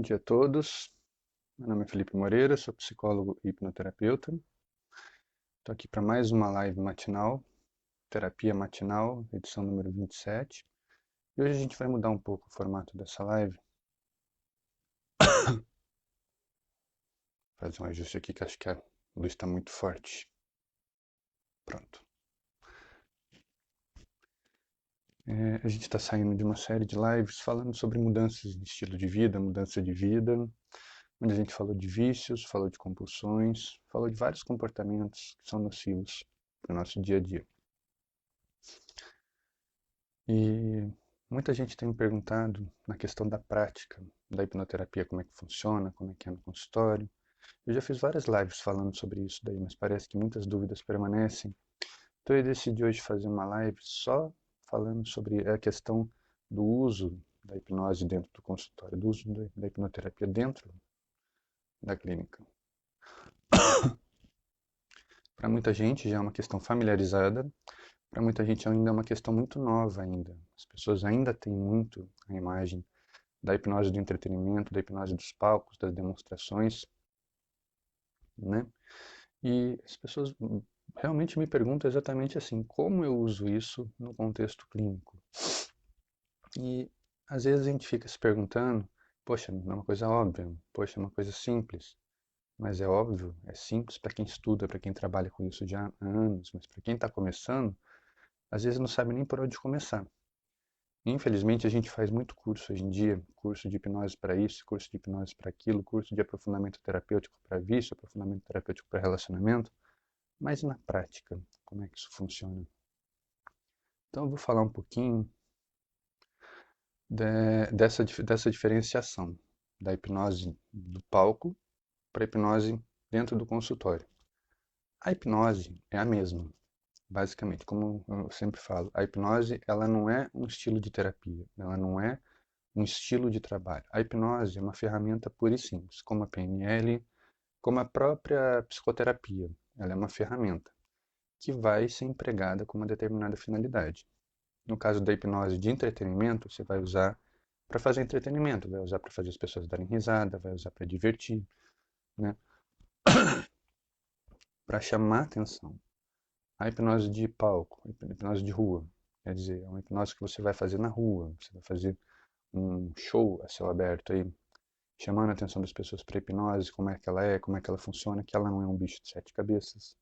dia a todos. Meu nome é Felipe Moreira, sou psicólogo e hipnoterapeuta. Estou aqui para mais uma live matinal, terapia matinal, edição número 27. E hoje a gente vai mudar um pouco o formato dessa live. Fazer um ajuste aqui que acho que a luz está muito forte. Pronto. A gente está saindo de uma série de lives falando sobre mudanças de estilo de vida, mudança de vida, onde a gente falou de vícios, falou de compulsões, falou de vários comportamentos que são nocivos para o nosso dia a dia. E muita gente tem me perguntado na questão da prática da hipnoterapia, como é que funciona, como é que é no consultório. Eu já fiz várias lives falando sobre isso daí, mas parece que muitas dúvidas permanecem. Então eu decidi hoje fazer uma live só falando sobre a questão do uso da hipnose dentro do consultório, do uso da hipnoterapia dentro da clínica. Para muita gente já é uma questão familiarizada, para muita gente ainda é uma questão muito nova ainda. As pessoas ainda têm muito a imagem da hipnose do entretenimento, da hipnose dos palcos, das demonstrações, né? E as pessoas realmente me perguntam exatamente assim, como eu uso isso no contexto clínico? E às vezes a gente fica se perguntando, poxa, é uma coisa óbvia, poxa, é uma coisa simples. Mas é óbvio, é simples para quem estuda, para quem trabalha com isso já há anos, mas para quem está começando, às vezes não sabe nem por onde começar. Infelizmente, a gente faz muito curso hoje em dia, curso de hipnose para isso, curso de hipnose para aquilo, curso de aprofundamento terapêutico para vício, aprofundamento terapêutico para relacionamento, mas na prática, como é que isso funciona? Então, eu vou falar um pouquinho dessa diferenciação da hipnose do palco para a hipnose dentro do consultório. A hipnose é a mesma, basicamente, como eu sempre falo, a hipnose ela não é um estilo de terapia, ela não é um estilo de trabalho. A hipnose é uma ferramenta pura e simples, como a PNL, como a própria psicoterapia. Ela é uma ferramenta que vai ser empregada com uma determinada finalidade. No caso da hipnose de entretenimento, você vai usar para fazer entretenimento, vai usar para fazer as pessoas darem risada, vai usar para divertir, né? Para chamar atenção. A hipnose de palco, a hipnose de rua, quer dizer, é uma hipnose que você vai fazer na rua, você vai fazer um show a céu aberto aí, chamando a atenção das pessoas para a hipnose, como é que ela funciona, que ela não é um bicho de sete cabeças,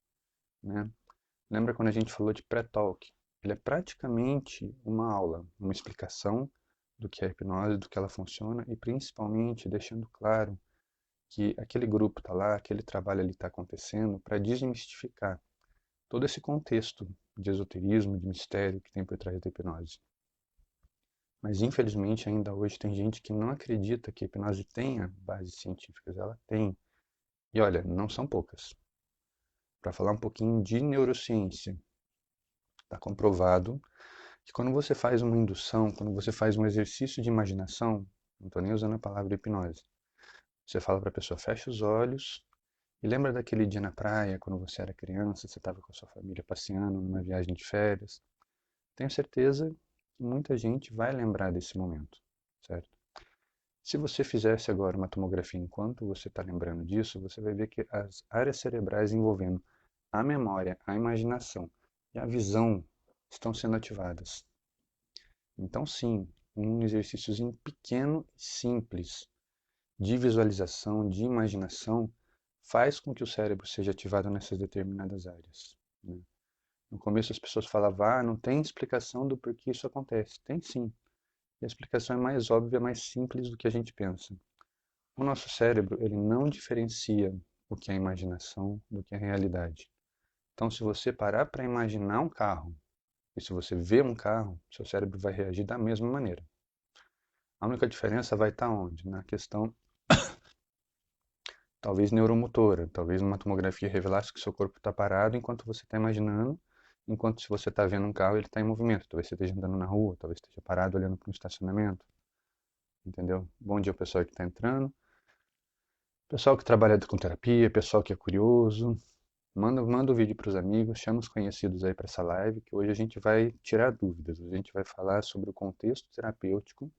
né? Lembra quando a gente falou de pré-talk? Ele é praticamente uma aula, uma explicação do que é a hipnose, do que ela funciona e principalmente deixando claro que aquele grupo está lá, aquele trabalho ali está acontecendo para desmistificar todo esse contexto de esoterismo, de mistério que tem por trás da hipnose. Mas infelizmente ainda hoje tem gente que não acredita que a hipnose tenha bases científicas. Ela tem. E olha, não são poucas. Para falar um pouquinho de neurociência, está comprovado que quando você faz uma indução, quando você faz um exercício de imaginação, não estou nem usando a palavra hipnose, você fala para a pessoa, fecha os olhos e lembra daquele dia na praia, quando você era criança, você estava com a sua família passeando numa viagem de férias. Tenho certeza que muita gente vai lembrar desse momento, certo? Se você fizesse agora uma tomografia enquanto você está lembrando disso, você vai ver que as áreas cerebrais envolvendo a memória, a imaginação e a visão estão sendo ativadas. Então, sim, um exercíciozinho pequeno e simples de visualização, de imaginação, faz com que o cérebro seja ativado nessas determinadas áreas, né? No começo as pessoas falavam, não tem explicação do porquê isso acontece. Tem sim. E a explicação é mais óbvia, mais simples do que a gente pensa. O nosso cérebro, ele não diferencia o que é imaginação do que é realidade. Então, se você parar para imaginar um carro, e se você vê um carro, seu cérebro vai reagir da mesma maneira. A única diferença vai estar onde? Na questão, talvez neuromotora. Talvez numa tomografia revelasse que seu corpo está parado enquanto você está imaginando, enquanto se você está vendo um carro, ele está em movimento. Talvez você esteja andando na rua, talvez esteja parado olhando para um estacionamento. Entendeu? Bom dia, pessoal que está entrando. Pessoal que trabalha com terapia, pessoal que é curioso, manda o vídeo para os amigos, chama os conhecidos aí para essa live, que hoje a gente vai tirar dúvidas, a gente vai falar sobre o contexto terapêutico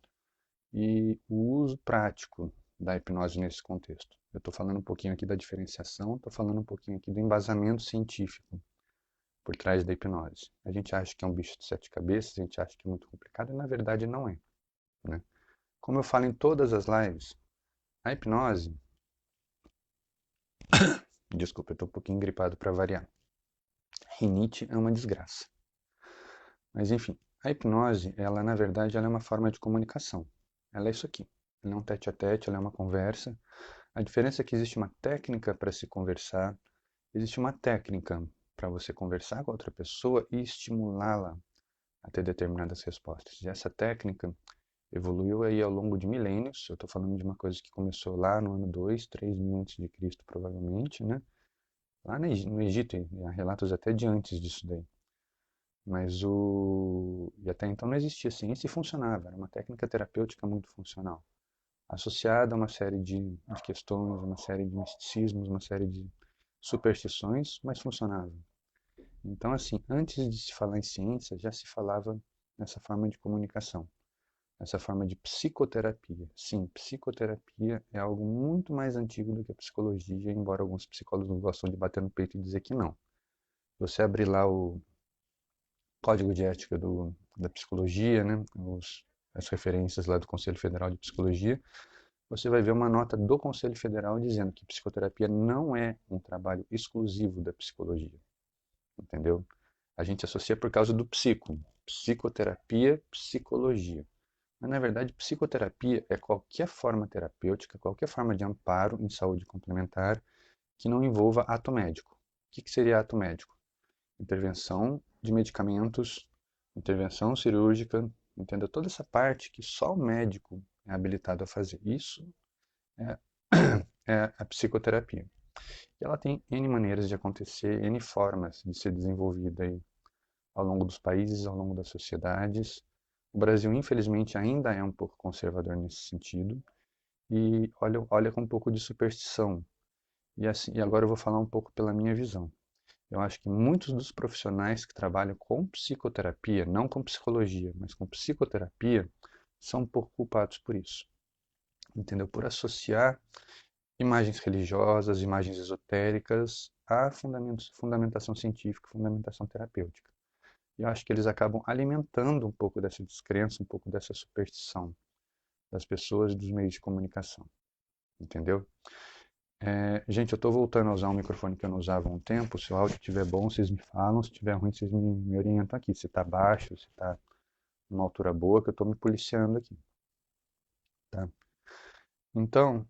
e o uso prático da hipnose nesse contexto. Eu estou falando um pouquinho aqui da diferenciação, estou falando um pouquinho aqui do embasamento científico por trás da hipnose. A gente acha que é um bicho de sete cabeças, a gente acha que é muito complicado, e na verdade não é, né? Como eu falo em todas as lives, a hipnose... Desculpa, eu estou um pouquinho gripado para variar. Rinite é uma desgraça. Mas enfim, a hipnose, ela na verdade ela é uma forma de comunicação. Ela é isso aqui. Ela é um tete-a-tete, ela é uma conversa. A diferença é que existe uma técnica para se conversar, existe uma técnica para você conversar com outra pessoa e estimulá-la a ter determinadas respostas. E essa técnica evoluiu aí ao longo de milênios. Eu estou falando de uma coisa que começou lá no ano 2, 3 mil antes de Cristo, provavelmente, né? Lá no Egito, e há relatos até de antes disso daí. E até então não existia ciência e funcionava. Era uma técnica terapêutica muito funcional, associada a uma série de questões, uma série de misticismos, uma série de superstições, mas funcionava. Então, assim, antes de se falar em ciência, já se falava nessa forma de comunicação, essa forma de psicoterapia. Sim, psicoterapia é algo muito mais antigo do que a psicologia, embora alguns psicólogos gostam de bater no peito e dizer que não. Você abrir lá o código de ética da psicologia, né, as referências lá do Conselho Federal de Psicologia, você vai ver uma nota do Conselho Federal dizendo que psicoterapia não é um trabalho exclusivo da psicologia, entendeu? A gente associa por causa do psicoterapia, psicologia. Mas, na verdade, psicoterapia é qualquer forma terapêutica, qualquer forma de amparo em saúde complementar que não envolva ato médico. O que seria ato médico? Intervenção de medicamentos, intervenção cirúrgica, entendeu? Toda essa parte que só o médico é habilitado a fazer. Isso é, é a psicoterapia. E ela tem N maneiras de acontecer, N formas de ser desenvolvida aí ao longo dos países, ao longo das sociedades. O Brasil, infelizmente, ainda é um pouco conservador nesse sentido. E olha com um pouco de superstição. E agora eu vou falar um pouco pela minha visão. Eu acho que muitos dos profissionais que trabalham com psicoterapia, não com psicologia, mas com psicoterapia, são um pouco culpados por isso. Entendeu? Por associar imagens religiosas, imagens esotéricas à fundamentação científica, fundamentação terapêutica. E eu acho que eles acabam alimentando um pouco dessa descrença, um pouco dessa superstição das pessoas e dos meios de comunicação. Entendeu? Gente, eu estou voltando a usar um microfone que eu não usava há um tempo. Se o áudio estiver bom, vocês me falam. Se estiver ruim, vocês me orientam aqui. Se está baixo, se está numa altura boa, que eu estou me policiando aqui. Tá? Então,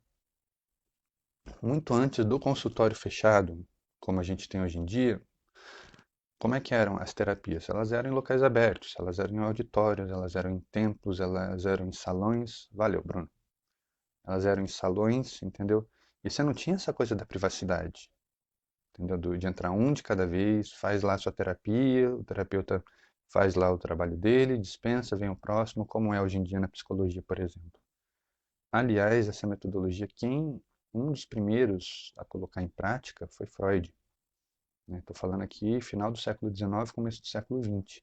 muito antes do consultório fechado, como a gente tem hoje em dia, como é que eram as terapias? Elas eram em locais abertos, elas eram em auditórios, elas eram em templos, elas eram em salões. Valeu, Bruno. Elas eram em salões, entendeu? E você não tinha essa coisa da privacidade. Entendeu? De entrar um de cada vez, faz lá a sua terapia, o terapeuta faz lá o trabalho dele, dispensa, vem o próximo, como é hoje em dia na psicologia, por exemplo. Aliás, essa metodologia, um dos primeiros a colocar em prática foi Freud. Estou falando aqui final do século XIX, começo do século XX.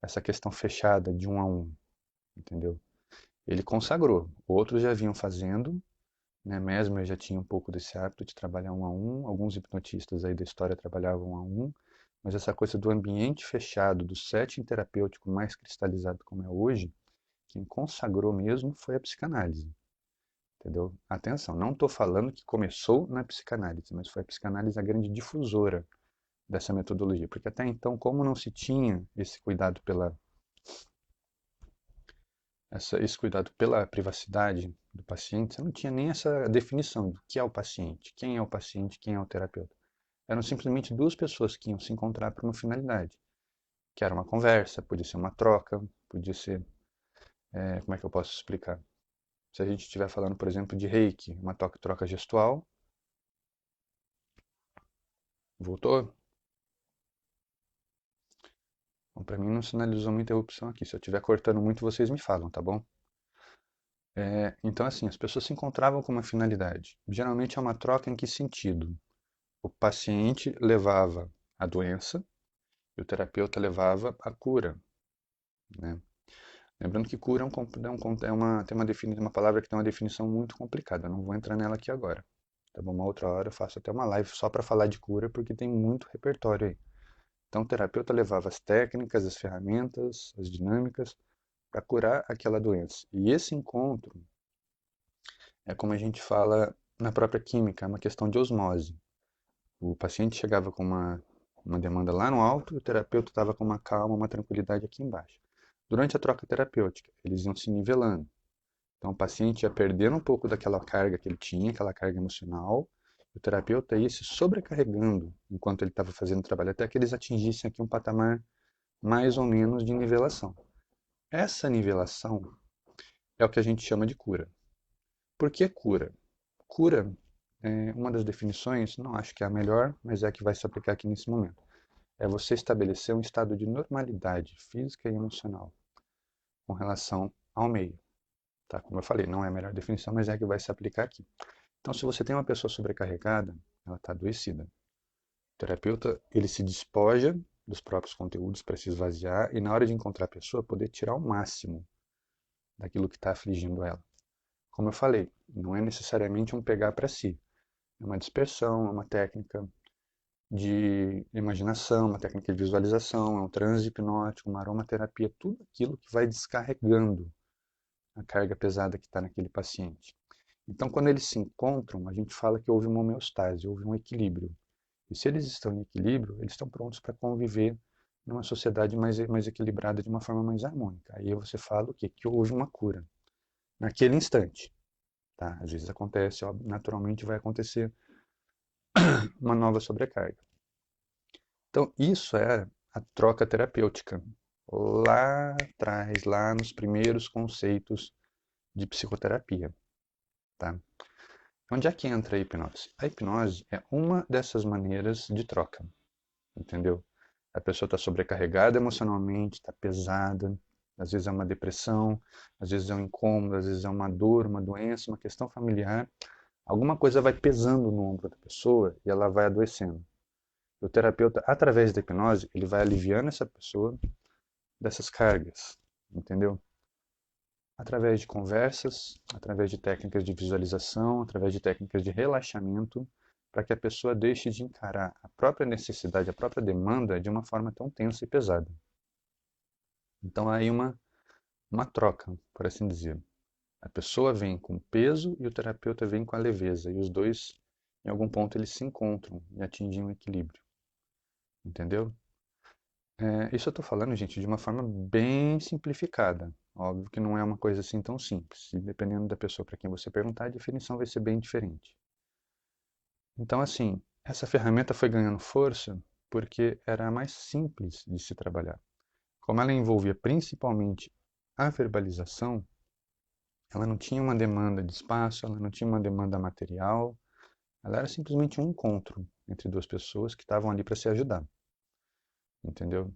Essa questão fechada de um a um, entendeu? Ele consagrou. Outros já vinham fazendo, né? Mesmer já tinha um pouco desse hábito de trabalhar um a um, alguns hipnotistas aí da história trabalhavam um a um, mas essa coisa do ambiente fechado, do setting terapêutico mais cristalizado como é hoje, quem consagrou mesmo foi a psicanálise, entendeu? Atenção, não estou falando que começou na psicanálise, mas foi a psicanálise a grande difusora dessa metodologia, porque até então, como não se tinha esse cuidado pela privacidade do paciente, você não tinha nem essa definição do que é o paciente, quem é o terapeuta. Eram simplesmente duas pessoas que iam se encontrar para uma finalidade, que era uma conversa, podia ser uma troca, podia ser, como é que eu posso explicar? Se a gente estiver falando, por exemplo, de reiki, uma troca gestual, voltou? Bom, para mim não sinalizou uma interrupção aqui. Se eu estiver cortando muito, vocês me falam, tá bom? Então, assim, as pessoas se encontravam com uma finalidade. Geralmente é uma troca em que sentido? O paciente levava a doença e o terapeuta levava a cura, né? Lembrando que cura tem uma palavra que tem uma definição muito complicada. Eu não vou entrar nela aqui agora. Tá bom? Uma outra hora eu faço até uma live só para falar de cura, porque tem muito repertório aí. Então, o terapeuta levava as técnicas, as ferramentas, as dinâmicas para curar aquela doença. E esse encontro é como a gente fala na própria química, é uma questão de osmose. O paciente chegava com uma demanda lá no alto e o terapeuta estava com uma calma, uma tranquilidade aqui embaixo. Durante a troca terapêutica, eles iam se nivelando. Então, o paciente ia perdendo um pouco daquela carga que ele tinha, aquela carga emocional, e o terapeuta ia se sobrecarregando enquanto ele estava fazendo o trabalho, até que eles atingissem aqui um patamar mais ou menos de nivelação. Essa nivelação é o que a gente chama de cura. Por que cura? Cura, uma das definições, não acho que é a melhor, mas é a que vai se aplicar aqui nesse momento. É você estabelecer um estado de normalidade física e emocional com relação ao meio. Tá? Como eu falei, não é a melhor definição, mas é a que vai se aplicar aqui. Então, se você tem uma pessoa sobrecarregada, ela está adoecida. O terapeuta, ele se despoja dos próprios conteúdos para se esvaziar e, na hora de encontrar a pessoa, poder tirar o máximo daquilo que está afligindo ela. Como eu falei, não é necessariamente um pegar para si. É uma dispersão, é uma técnica de imaginação, uma técnica de visualização, é um transe hipnótico, uma aromaterapia, tudo aquilo que vai descarregando a carga pesada que está naquele paciente. Então, quando eles se encontram, a gente fala que houve uma homeostase, houve um equilíbrio. E se eles estão em equilíbrio, eles estão prontos para conviver numa sociedade mais equilibrada, de uma forma mais harmônica. Aí você fala o quê? Que houve uma cura. Naquele instante. Tá? Às vezes acontece, ó, naturalmente vai acontecer uma nova sobrecarga. Então, isso é a troca terapêutica. Lá atrás, lá nos primeiros conceitos de psicoterapia. Tá? Onde é que entra a hipnose? A hipnose é uma dessas maneiras de troca, entendeu? A pessoa está sobrecarregada emocionalmente, está pesada, às vezes é uma depressão, às vezes é um incômodo, às vezes é uma dor, uma doença, uma questão familiar. Alguma coisa vai pesando no ombro da pessoa e ela vai adoecendo. O terapeuta, através da hipnose, ele vai aliviando essa pessoa dessas cargas, entendeu? Através de conversas, através de técnicas de visualização, através de técnicas de relaxamento, para que a pessoa deixe de encarar a própria necessidade, a própria demanda de uma forma tão tensa e pesada. Então há aí uma troca, por assim dizer. A pessoa vem com peso e o terapeuta vem com a leveza, e os dois, em algum ponto, eles se encontram e atingem um equilíbrio. Entendeu? Isso eu estou falando, gente, de uma forma bem simplificada. Óbvio que não é uma coisa assim tão simples. E dependendo da pessoa para quem você perguntar, a definição vai ser bem diferente. Então, assim, essa ferramenta foi ganhando força porque era a mais simples de se trabalhar. Como ela envolvia principalmente a verbalização, ela não tinha uma demanda de espaço, ela não tinha uma demanda material, ela era simplesmente um encontro entre duas pessoas que estavam ali para se ajudar. Entendeu?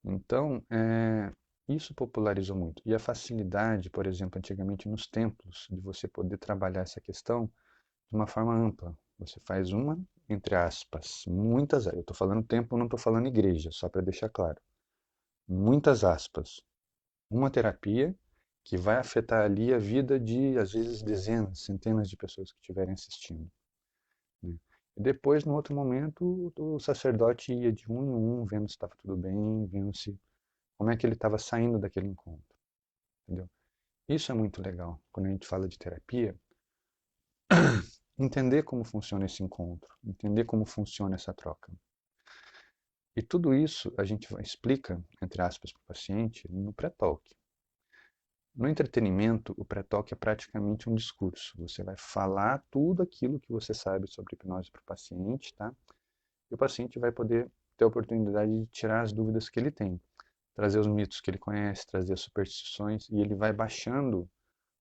Então, isso popularizou muito. E a facilidade, por exemplo, antigamente nos templos, de você poder trabalhar essa questão de uma forma ampla. Você faz uma, entre aspas, muitas, eu estou falando templo, não estou falando igreja, só para deixar claro. Muitas aspas. Uma terapia que vai afetar ali a vida de, às vezes, dezenas, centenas de pessoas que estiverem assistindo. Né? E depois, no outro momento, o sacerdote ia de um em um, vendo se estava tudo bem, vendo se como é que ele estava saindo daquele encontro, entendeu? Isso é muito legal quando a gente fala de terapia, entender como funciona esse encontro, entender como funciona essa troca. E tudo isso a gente explica, entre aspas, para o paciente no pré-talk. No entretenimento, o pré-talk é praticamente um discurso. Você vai falar tudo aquilo que você sabe sobre hipnose para o paciente, tá? E o paciente vai poder ter a oportunidade de tirar as dúvidas que ele tem, trazer os mitos que ele conhece, trazer as superstições, e ele vai baixando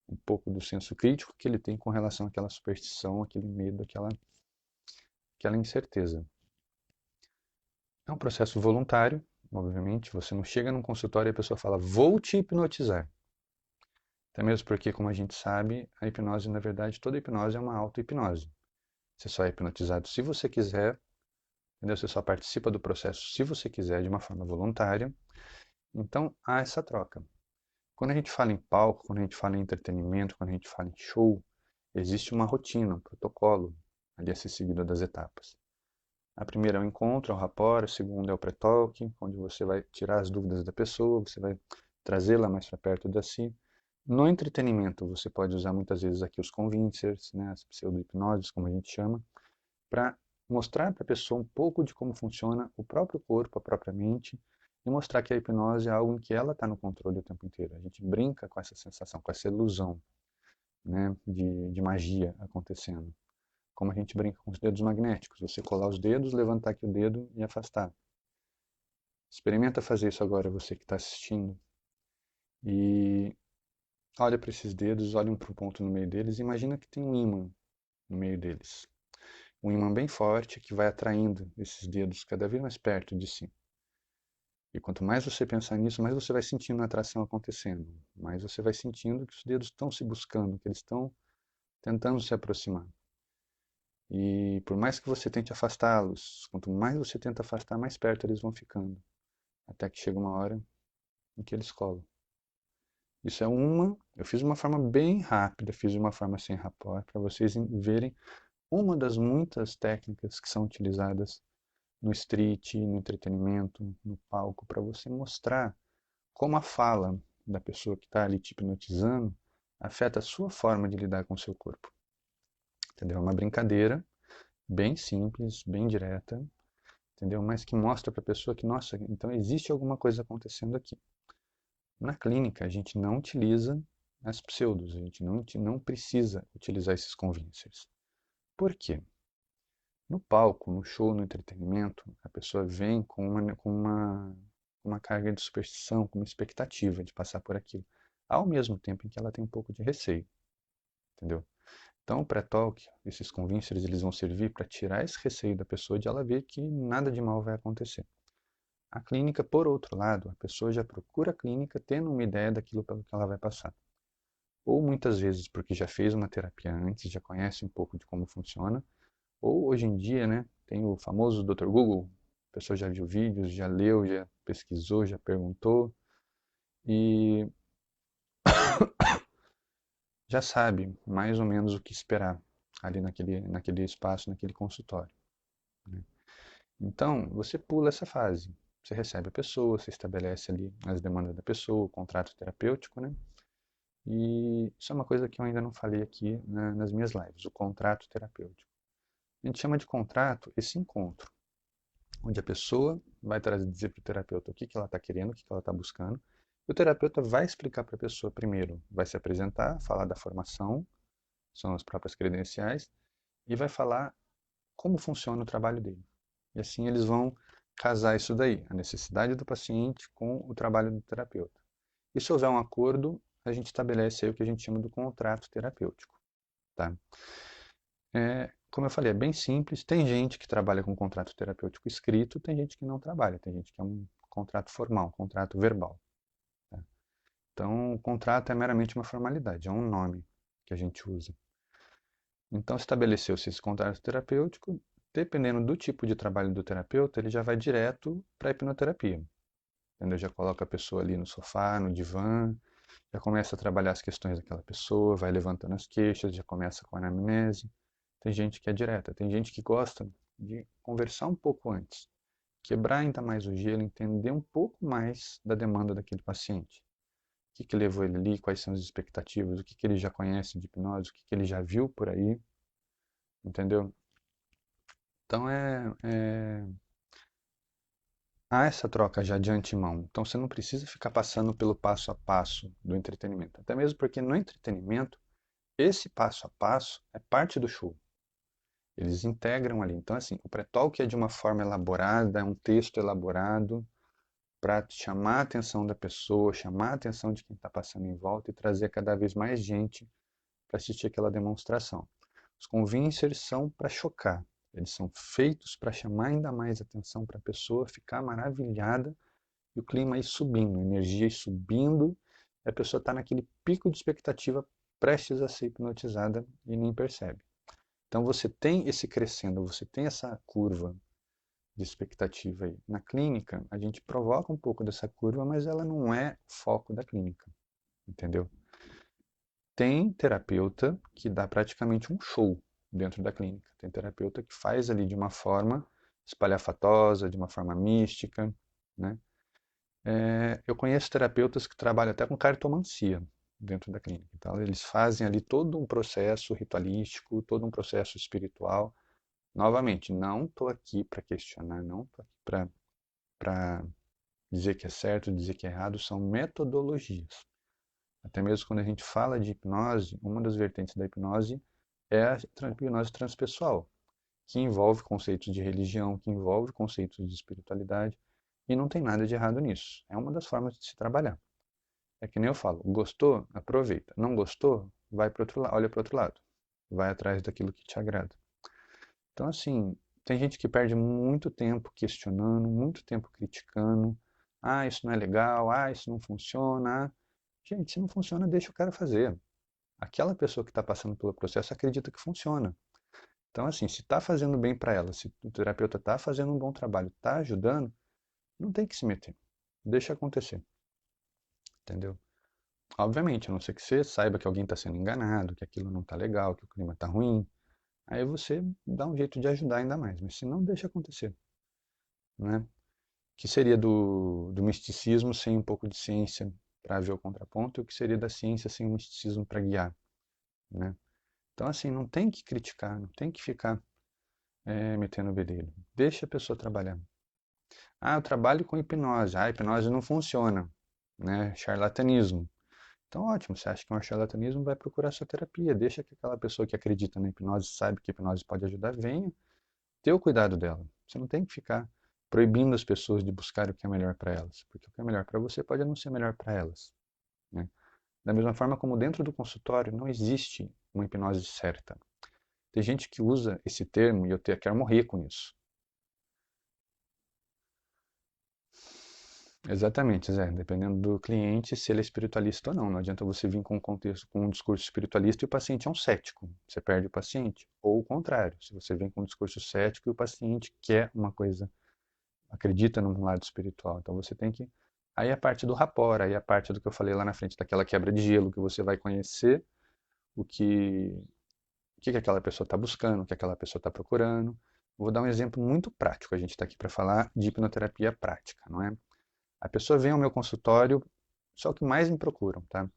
um pouco do senso crítico que ele tem com relação àquela superstição, aquele medo, aquela incerteza. É um processo voluntário, obviamente. Você não chega num consultório e a pessoa fala, vou te hipnotizar. Até mesmo porque, como a gente sabe, a hipnose, na verdade, toda hipnose é uma auto-hipnose. Você só é hipnotizado se você quiser, entendeu? Você só participa do processo se você quiser, de uma forma voluntária. Então, há essa troca. Quando a gente fala em palco, quando a gente fala em entretenimento, quando a gente fala em show, existe uma rotina, um protocolo ali a ser seguido das etapas. A primeira é o encontro, é o rapport, a segunda é o pré-talk, onde você vai tirar as dúvidas da pessoa, você vai trazê-la mais para perto de si. No entretenimento, você pode usar muitas vezes aqui os convincers, né, as pseudo-hipnoses, como a gente chama, para mostrar para a pessoa um pouco de como funciona o próprio corpo, a própria mente, e mostrar que a hipnose é algo em que ela está no controle o tempo inteiro. A gente brinca com essa sensação, com essa ilusão, né, de magia acontecendo. Como a gente brinca com os dedos magnéticos, você colar os dedos, levantar aqui o dedo e afastar. Experimenta fazer isso agora, você que está assistindo. E olha para esses dedos, olha para um ponto no meio deles e imagina que tem um ímã no meio deles. Um ímã bem forte que vai atraindo esses dedos cada vez mais perto de si. E quanto mais você pensar nisso, mais você vai sentindo a atração acontecendo. Mais você vai sentindo que os dedos estão se buscando, que eles estão tentando se aproximar. E por mais que você tente afastá-los, quanto mais você tenta afastar, mais perto eles vão ficando. Até que chega uma hora em que eles colam. Isso é eu fiz uma forma bem rápida, fiz uma forma sem rapport, para vocês verem uma das muitas técnicas que são utilizadas no street, no entretenimento, no palco, para você mostrar como a fala da pessoa que está ali te hipnotizando afeta a sua forma de lidar com o seu corpo. Entendeu? É uma brincadeira bem simples, bem direta, entendeu? Mas que mostra para a pessoa que, nossa, então existe alguma coisa acontecendo aqui. Na clínica, a gente não utiliza as pseudos, a gente não precisa utilizar esses convincers. Por quê? No palco, no show, no entretenimento, a pessoa vem com uma carga de superstição, com uma expectativa de passar por aquilo, ao mesmo tempo em que ela tem um pouco de receio, entendeu? Então, o pré-talk, esses convincers, eles vão servir para tirar esse receio da pessoa de ela ver que nada de mal vai acontecer. A clínica, por outro lado, a pessoa já procura a clínica tendo uma ideia daquilo pelo que ela vai passar. Ou muitas vezes porque já fez uma terapia antes, já conhece um pouco de como funciona, ou hoje em dia, né, tem o famoso Dr. Google, a pessoa já viu vídeos, já leu, já pesquisou, já perguntou e já sabe mais ou menos o que esperar ali naquele espaço, naquele consultório, né? Então, você pula essa fase. Você recebe a pessoa, você estabelece ali as demandas da pessoa, o contrato terapêutico, né? E isso é uma coisa que eu ainda não falei aqui nas minhas lives, o contrato terapêutico. A gente chama de contrato esse encontro, onde a pessoa vai dizer para o terapeuta o que ela está querendo, o que ela está buscando, e o terapeuta vai explicar para a pessoa primeiro, vai se apresentar, falar da formação, são as próprias credenciais, e vai falar como funciona o trabalho dele. E assim eles vão casar isso daí, a necessidade do paciente com o trabalho do terapeuta. E se houver um acordo, a gente estabelece aí o que a gente chama do contrato terapêutico. Tá? Como eu falei, é bem simples. Tem gente que trabalha com contrato terapêutico escrito, tem gente que não trabalha, tem gente que é um contrato formal, um contrato verbal. Tá? Então, o contrato é meramente uma formalidade, é um nome que a gente usa. Então, estabeleceu-se esse contrato terapêutico, dependendo do tipo de trabalho do terapeuta, ele já vai direto para a hipnoterapia. Entendeu? Já coloca a pessoa ali no sofá, no divã, já começa a trabalhar as questões daquela pessoa, vai levantando as queixas, já começa com a anamnese. Tem gente que é direta, tem gente que gosta de conversar um pouco antes, quebrar ainda mais o gelo, entender um pouco mais da demanda daquele paciente. O que levou ele ali, quais são as expectativas, o que ele já conhece de hipnose, o que ele já viu por aí, entendeu? Então há essa troca já de antemão. Então você não precisa ficar passando pelo passo a passo do entretenimento. Até mesmo porque no entretenimento, esse passo a passo é parte do show. Eles integram ali. Então, assim, o pré-talk é de uma forma elaborada, é um texto elaborado para chamar a atenção da pessoa, chamar a atenção de quem está passando em volta e trazer cada vez mais gente para assistir aquela demonstração. Os convincers são para chocar. Eles são feitos para chamar ainda mais atenção para a pessoa ficar maravilhada e o clima ir subindo, a energia ir subindo, e a pessoa está naquele pico de expectativa prestes a ser hipnotizada e nem percebe. Então você tem esse crescendo, você tem essa curva de expectativa aí. Na clínica, a gente provoca um pouco dessa curva, mas ela não é o foco da clínica. entendeu? Tem terapeuta que dá praticamente um show dentro da clínica. Tem terapeuta que faz ali de uma forma espalhafatosa, de uma forma mística, né? Eu conheço terapeutas que trabalham até com cartomancia dentro da clínica. Então, eles fazem ali todo um processo ritualístico, todo um processo espiritual. Novamente, não estou aqui para questionar, não estou aqui para dizer que é certo, dizer que é errado, são metodologias. Até mesmo quando a gente fala de hipnose, uma das vertentes da hipnose é a hipnose transpessoal, que envolve conceitos de religião, que envolve conceitos de espiritualidade, e não tem nada de errado nisso. É uma das formas de se trabalhar. É que nem eu falo, gostou? Aproveita. Não gostou? Vai para outro lado, olha para o outro lado. Vai atrás daquilo que te agrada. Então, assim, tem gente que perde muito tempo questionando, muito tempo criticando. Ah, isso não é legal. Ah, isso não funciona. Gente, se não funciona, deixa o cara fazer. Aquela pessoa que está passando pelo processo acredita que funciona. Então, assim, se está fazendo bem para ela, se o terapeuta está fazendo um bom trabalho, está ajudando, não tem que se meter. Deixa acontecer, entendeu? Obviamente, a não ser que você saiba que alguém está sendo enganado, que aquilo não está legal, que o clima está ruim, aí você dá um jeito de ajudar ainda mais, mas se não, deixa acontecer, né? Que seria do misticismo sem um pouco de ciência para ver o contraponto, e o que seria da ciência sem o misticismo para guiar, né? Então, assim, não tem que criticar, não tem que ficar metendo o bedelho. Deixa a pessoa trabalhar. Ah, eu trabalho com hipnose. Ah, a hipnose não funciona, né? Charlatanismo. Então, ótimo, você acha que é um charlatanismo, vai procurar sua terapia. Deixa que aquela pessoa que acredita na hipnose, sabe que a hipnose pode ajudar, venha ter o cuidado dela. Você não tem que ficar proibindo as pessoas de buscar o que é melhor para elas, porque o que é melhor para você pode não ser melhor para elas, né? Da mesma forma como dentro do consultório não existe uma hipnose certa. Tem gente que usa esse termo e eu quero morrer com isso. Exatamente, Zé. Dependendo do cliente, se ele é espiritualista ou não. Não adianta você vir com um contexto, com um discurso espiritualista e o paciente é um cético. Você perde o paciente. Ou o contrário, se você vem com um discurso cético e o paciente quer uma coisa, acredita num lado espiritual. Então você tem que. Aí a parte do rapport, aí a parte do que eu falei lá na frente, daquela quebra de gelo, que você vai conhecer o que aquela pessoa está buscando, o que aquela pessoa está procurando. Vou dar um exemplo muito prático. A gente está aqui para falar de hipnoterapia prática, não é? A pessoa vem ao meu consultório, só o que mais me procuram, tá?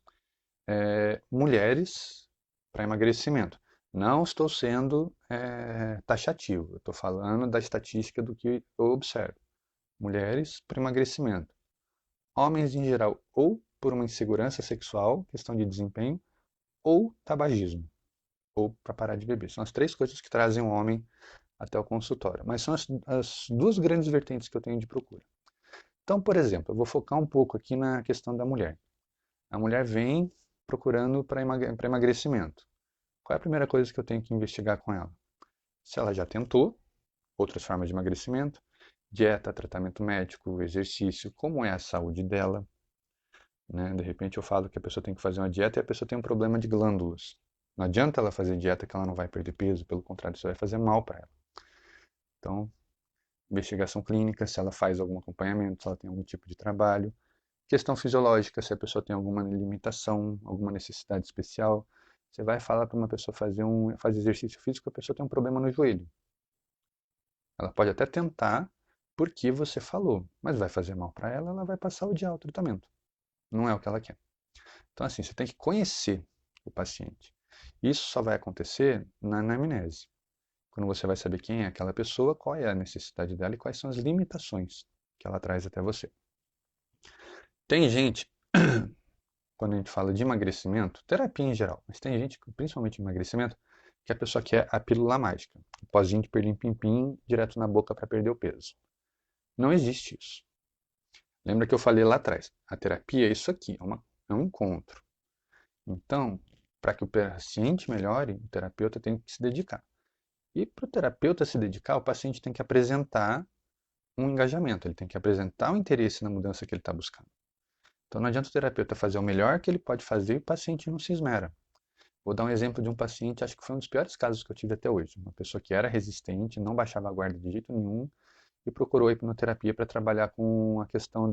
Mulheres para emagrecimento. Não estou sendo taxativo, eu estou falando da estatística do que eu observo. Mulheres para emagrecimento. Homens em geral, ou por uma insegurança sexual, questão de desempenho, ou tabagismo, ou para parar de beber. São as três coisas que trazem o homem até o consultório. Mas são as duas grandes vertentes que eu tenho de procura. Então, por exemplo, eu vou focar um pouco aqui na questão da mulher. A mulher vem procurando para emagrecimento. Qual é a primeira coisa que eu tenho que investigar com ela? Se ela já tentou outras formas de emagrecimento, dieta, tratamento médico, exercício, como é a saúde dela, né? De repente eu falo que a pessoa tem que fazer uma dieta e a pessoa tem um problema de glândulas. Não adianta ela fazer dieta que ela não vai perder peso, pelo contrário, isso vai fazer mal para ela. Então, investigação clínica, se ela faz algum acompanhamento, se ela tem algum tipo de trabalho. Questão fisiológica, se a pessoa tem alguma limitação, alguma necessidade especial. Você vai falar para uma pessoa fazer exercício físico, a pessoa tem um problema no joelho. Ela pode até tentar porque você falou, mas vai fazer mal para ela, ela vai passar o dia o tratamento. Não é o que ela quer. Então, assim, você tem que conhecer o paciente. Isso só vai acontecer na anamnese. Quando você vai saber quem é aquela pessoa, qual é a necessidade dela e quais são as limitações que ela traz até você. Tem gente, quando a gente fala de emagrecimento, terapia em geral, mas tem gente, principalmente emagrecimento, que a pessoa quer a pílula mágica. O pozinho de perlim-pim-pim direto na boca para perder o peso. Não existe isso. Lembra que eu falei lá atrás? A terapia é isso aqui, é um encontro. Então, para que o paciente melhore, o terapeuta tem que se dedicar. E para o terapeuta se dedicar, o paciente tem que apresentar um engajamento, ele tem que apresentar um interesse na mudança que ele está buscando. Então não adianta o terapeuta fazer o melhor que ele pode fazer e o paciente não se esmera. Vou dar um exemplo de um paciente, acho que foi um dos piores casos que eu tive até hoje. Uma pessoa que era resistente, não baixava a guarda de jeito nenhum e procurou a hipnoterapia para trabalhar com a questão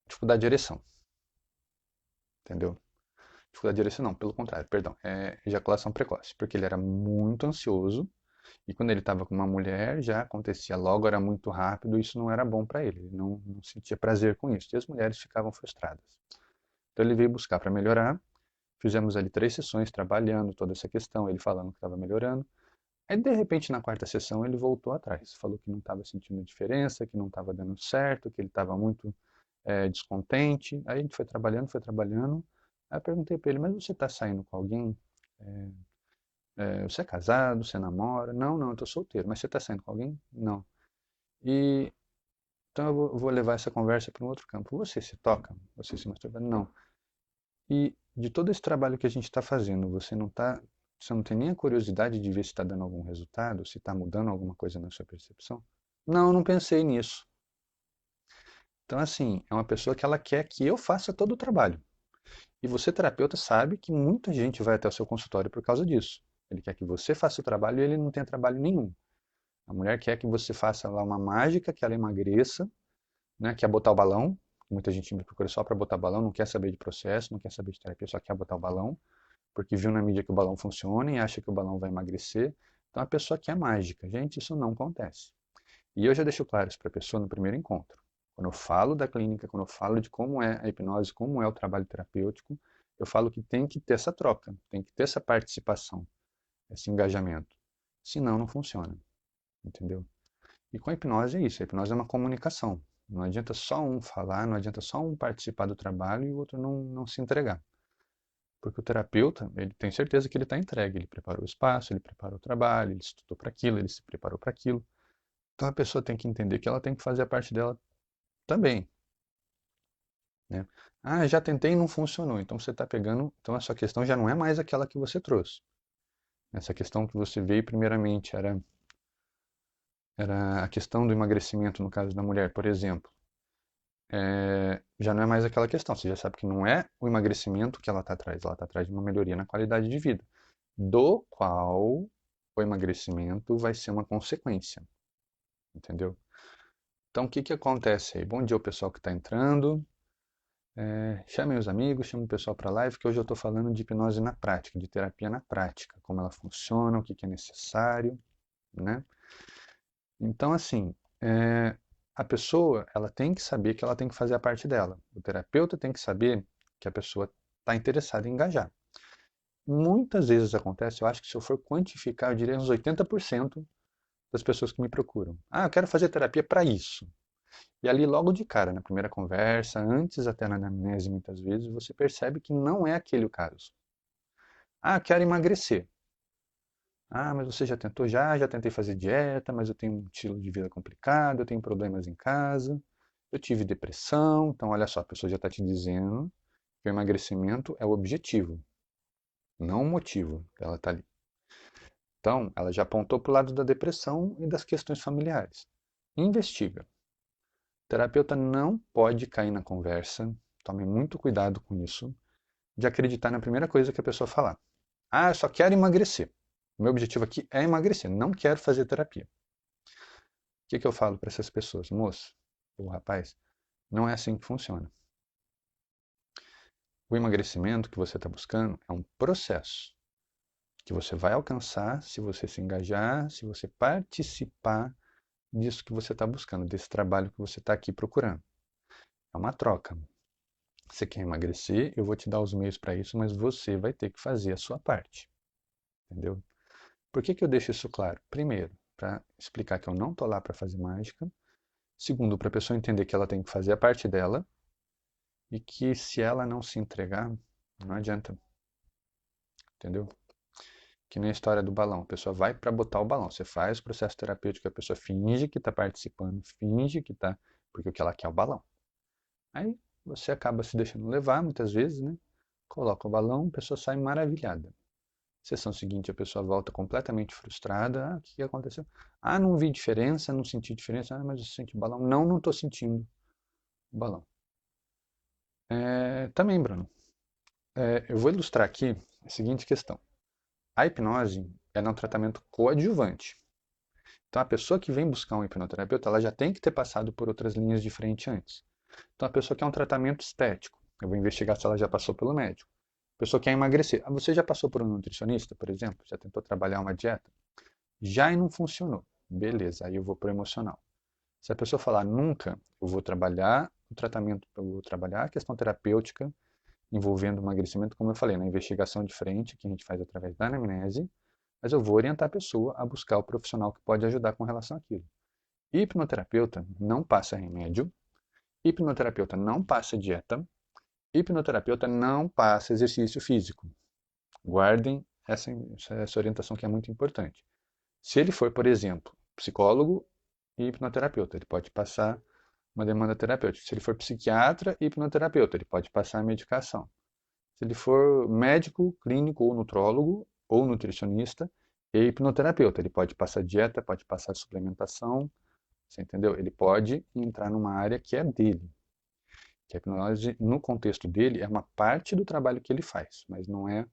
dificuldade de ereção, entendeu? Dificuldade de ereção não, pelo contrário, perdão, é ejaculação precoce, porque ele era muito ansioso e quando ele estava com uma mulher já acontecia logo, era muito rápido, e isso não era bom para ele, ele não sentia prazer com isso, e as mulheres ficavam frustradas. Então ele veio buscar para melhorar, fizemos ali 3 sessões trabalhando toda essa questão, ele falando que estava melhorando. Aí, de repente, na quarta sessão, ele voltou atrás. Falou que não estava sentindo diferença, que não estava dando certo, que ele estava muito descontente. Aí a gente foi trabalhando, foi trabalhando. Aí eu perguntei para ele, mas você está saindo com alguém? Você é casado? Você namora? Não, não, eu estou solteiro. Mas você está saindo com alguém? Não. E então eu vou levar essa conversa para um outro campo. Você se toca? Você se masturba? Não. E de todo esse trabalho que a gente está fazendo, você não tem nem a curiosidade de ver se está dando algum resultado, se está mudando alguma coisa na sua percepção? Não, eu não pensei nisso. Então, assim, é uma pessoa que ela quer que eu faça todo o trabalho. E você, terapeuta, sabe que muita gente vai até o seu consultório por causa disso. Ele quer que você faça o trabalho e ele não tem trabalho nenhum. A mulher quer que você faça lá uma mágica, que ela emagreça, né, quer botar o balão. Muita gente me procura só para botar balão, não quer saber de processo, não quer saber de terapia, só quer botar o balão, porque viu na mídia que o balão funciona e acha que o balão vai emagrecer. Então a pessoa quer mágica. Gente, isso não acontece. E eu já deixo claro isso para a pessoa no primeiro encontro. Quando eu falo da clínica, quando eu falo de como é a hipnose, como é o trabalho terapêutico, eu falo que tem que ter essa troca, tem que ter essa participação, esse engajamento. Senão não funciona, entendeu? E com a hipnose é isso, a hipnose é uma comunicação. Não adianta só um falar, não adianta só um participar do trabalho e o outro não se entregar. Porque o terapeuta, ele tem certeza que ele está entregue, ele preparou o espaço, ele preparou o trabalho, ele estudou para aquilo, ele se preparou para aquilo. Então a pessoa tem que entender que ela tem que fazer a parte dela também, né? Ah, já tentei e não funcionou. Então você está pegando, então a sua questão já não é mais aquela que você trouxe. Essa questão que você veio primeiramente era a questão do emagrecimento no caso da mulher, por exemplo. Já não é mais aquela questão. Você já sabe que não é o emagrecimento que ela está atrás de uma melhoria na qualidade de vida, do qual o emagrecimento vai ser uma consequência, entendeu? Então, o que que acontece aí? Bom dia, o pessoal que está entrando. Chamem os amigos, chamem o pessoal para a live, que hoje eu estou falando de hipnose na prática, de terapia na prática, como ela funciona, o que que é necessário, né? Então, assim, a pessoa, ela tem que saber que ela tem que fazer a parte dela. O terapeuta tem que saber que a pessoa está interessada em engajar. Muitas vezes acontece, eu acho que se eu for quantificar, eu diria uns 80% das pessoas que me procuram. Ah, eu quero fazer terapia para isso. E ali logo de cara, na primeira conversa, antes até na anamnese muitas vezes, você percebe que não é aquele o caso. Ah, quero emagrecer. Ah, mas você já tentou? Já tentei fazer dieta, mas eu tenho um estilo de vida complicado, eu tenho problemas em casa, eu tive depressão. Então, olha só, a pessoa já está te dizendo que o emagrecimento é o objetivo, não o motivo. Ela está ali. Então, ela já apontou para o lado da depressão e das questões familiares. Investiga. O terapeuta não pode cair na conversa, tome muito cuidado com isso, de acreditar na primeira coisa que a pessoa falar. Ah, eu só quero emagrecer. O meu objetivo aqui é emagrecer, não quero fazer terapia. O que que eu falo para essas pessoas? Moço, ou rapaz, não é assim que funciona. O emagrecimento que você está buscando é um processo que você vai alcançar se você se engajar, se você participar disso que você está buscando, desse trabalho que você está aqui procurando. É uma troca. Você quer emagrecer, eu vou te dar os meios para isso, mas você vai ter que fazer a sua parte. Entendeu? Por que que eu deixo isso claro? Primeiro, para explicar que eu não estou lá para fazer mágica. Segundo, para a pessoa entender que ela tem que fazer a parte dela e que se ela não se entregar, não adianta. Entendeu? Que nem a história do balão. A pessoa vai para botar o balão. Você faz o processo terapêutico, a pessoa finge que está participando, finge que está, porque o que ela quer é o balão. Aí você acaba se deixando levar, muitas vezes, né? Coloca o balão, a pessoa sai maravilhada. Sessão seguinte, a pessoa volta completamente frustrada. Ah, o que aconteceu? Ah, não vi diferença, não senti diferença. Ah, mas você sente o balão? Não, não estou sentindo o balão. Também, Bruno, eu vou ilustrar aqui a seguinte questão. A hipnose é um tratamento coadjuvante. Então, a pessoa que vem buscar um hipnoterapeuta, ela já tem que ter passado por outras linhas de frente antes. Então a pessoa quer um tratamento estético. Eu vou investigar se ela já passou pelo médico. A pessoa quer emagrecer. Ah, você já passou por um nutricionista, por exemplo? Já tentou trabalhar uma dieta? Já e não funcionou. Beleza, aí eu vou para o emocional. Se a pessoa falar nunca, eu vou trabalhar o tratamento, eu vou trabalhar a questão terapêutica envolvendo emagrecimento, como eu falei, na investigação de frente, que a gente faz através da anamnese, mas eu vou orientar a pessoa a buscar o profissional que pode ajudar com relação àquilo. Hipnoterapeuta não passa remédio, hipnoterapeuta não passa dieta, hipnoterapeuta não passa exercício físico. Guardem essa orientação que é muito importante. Se ele for, por exemplo, psicólogo e hipnoterapeuta, ele pode passar uma demanda terapêutica. Se ele for psiquiatra e hipnoterapeuta, ele pode passar a medicação. Se ele for médico, clínico ou nutrólogo ou nutricionista e hipnoterapeuta, ele pode passar dieta, pode passar suplementação, você entendeu? Ele pode entrar numa área que é dele. Que a hipnose, no contexto dele, é uma parte do trabalho que ele faz, mas não é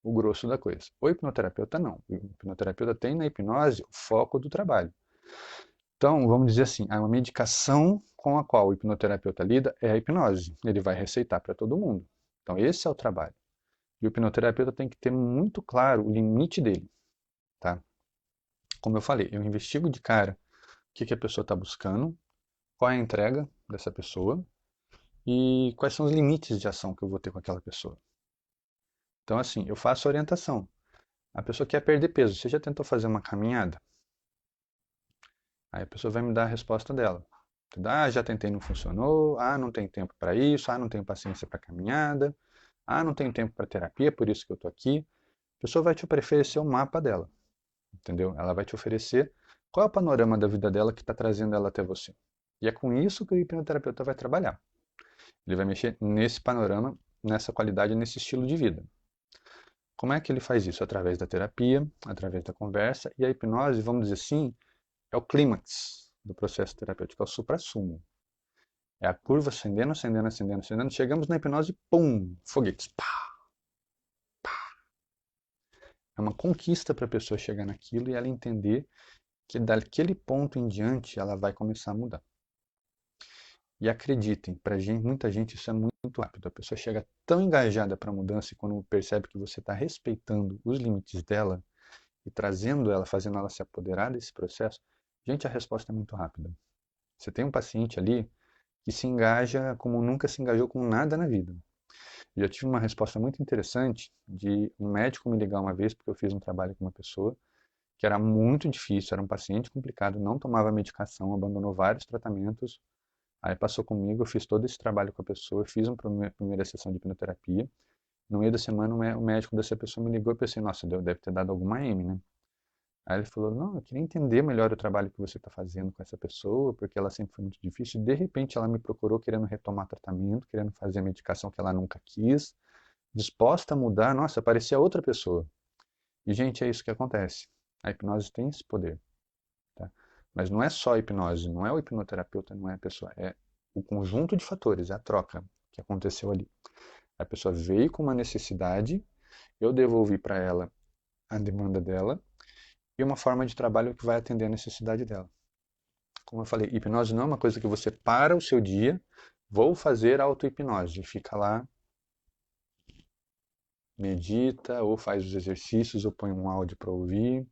o grosso da coisa. O hipnoterapeuta não. O hipnoterapeuta tem na hipnose o foco do trabalho. Então, vamos dizer assim, a medicação com a qual o hipnoterapeuta lida é a hipnose. Ele vai receitar para todo mundo. Então, esse é o trabalho. E o hipnoterapeuta tem que ter muito claro o limite dele, tá? Como eu falei, eu investigo de cara o que a pessoa está buscando, qual é a entrega dessa pessoa e quais são os limites de ação que eu vou ter com aquela pessoa. Então, assim, eu faço orientação. A pessoa quer perder peso. Você já tentou fazer uma caminhada? Aí a pessoa vai me dar a resposta dela. Ah, já tentei, não funcionou. Ah, não tem tempo para isso. Ah, não tenho paciência para caminhada. Ah, não tenho tempo para terapia, por isso que eu estou aqui. A pessoa vai te oferecer o mapa dela, entendeu? Ela vai te oferecer qual é o panorama da vida dela que está trazendo ela até você. E é com isso que o hipnoterapeuta vai trabalhar. Ele vai mexer nesse panorama, nessa qualidade, nesse estilo de vida. Como é que ele faz isso? Através da terapia, através da conversa, e a hipnose, vamos dizer assim, é o clímax do processo terapêutico, é o suprassumo. É a curva ascendendo, ascendendo, ascendendo, ascendendo. Chegamos na hipnose, pum, foguetes. Pá. É uma conquista para a pessoa chegar naquilo e ela entender que daquele ponto em diante ela vai começar a mudar. E acreditem, para muita gente isso é muito rápido. A pessoa chega tão engajada para a mudança e quando percebe que você está respeitando os limites dela e trazendo ela, fazendo ela se apoderar desse processo, gente, a resposta é muito rápida. Você tem um paciente ali que se engaja como nunca se engajou com nada na vida. Eu já tive uma resposta muito interessante de um médico me ligar uma vez, porque eu fiz um trabalho com uma pessoa que era muito difícil, era um paciente complicado, não tomava medicação, abandonou vários tratamentos. Aí passou comigo, eu fiz todo esse trabalho com a pessoa, fiz uma primeira sessão de hipnoterapia. No meio da semana, o médico dessa pessoa me ligou e eu pensei, nossa, deve ter dado alguma M, né? Aí ele falou, não, eu queria entender melhor o trabalho que você está fazendo com essa pessoa, porque ela sempre foi muito difícil. E de repente ela me procurou querendo retomar tratamento, querendo fazer a medicação que ela nunca quis, disposta a mudar. Nossa, parecia outra pessoa. E, gente, é isso que acontece. A hipnose tem esse poder. Tá? Mas não é só a hipnose, não é o hipnoterapeuta, não é a pessoa, é o conjunto de fatores, é a troca que aconteceu ali. A pessoa veio com uma necessidade, eu devolvi para ela a demanda dela e uma forma de trabalho que vai atender a necessidade dela. Como eu falei, hipnose não é uma coisa que você para o seu dia, vou fazer auto-hipnose, fica lá, medita, ou faz os exercícios, ou põe um áudio para ouvir,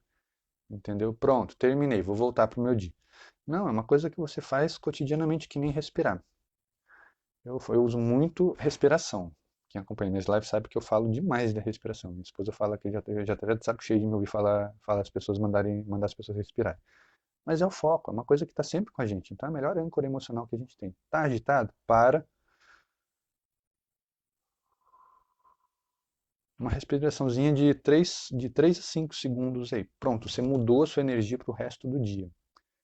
entendeu? Pronto, terminei, vou voltar para o meu dia. Não, é uma coisa que você faz cotidianamente que nem respirar. Eu uso muito respiração. Quem acompanha minhas lives sabe que eu falo demais da respiração. Minha esposa fala que já tá de saco cheio de me ouvir falar as pessoas mandar as pessoas respirar. Mas é o foco, é uma coisa que está sempre com a gente. Então é a melhor âncora emocional que a gente tem. Tá agitado? Para. Uma respiraçãozinha de 3 a 5 segundos aí. Pronto, você mudou a sua energia para o resto do dia.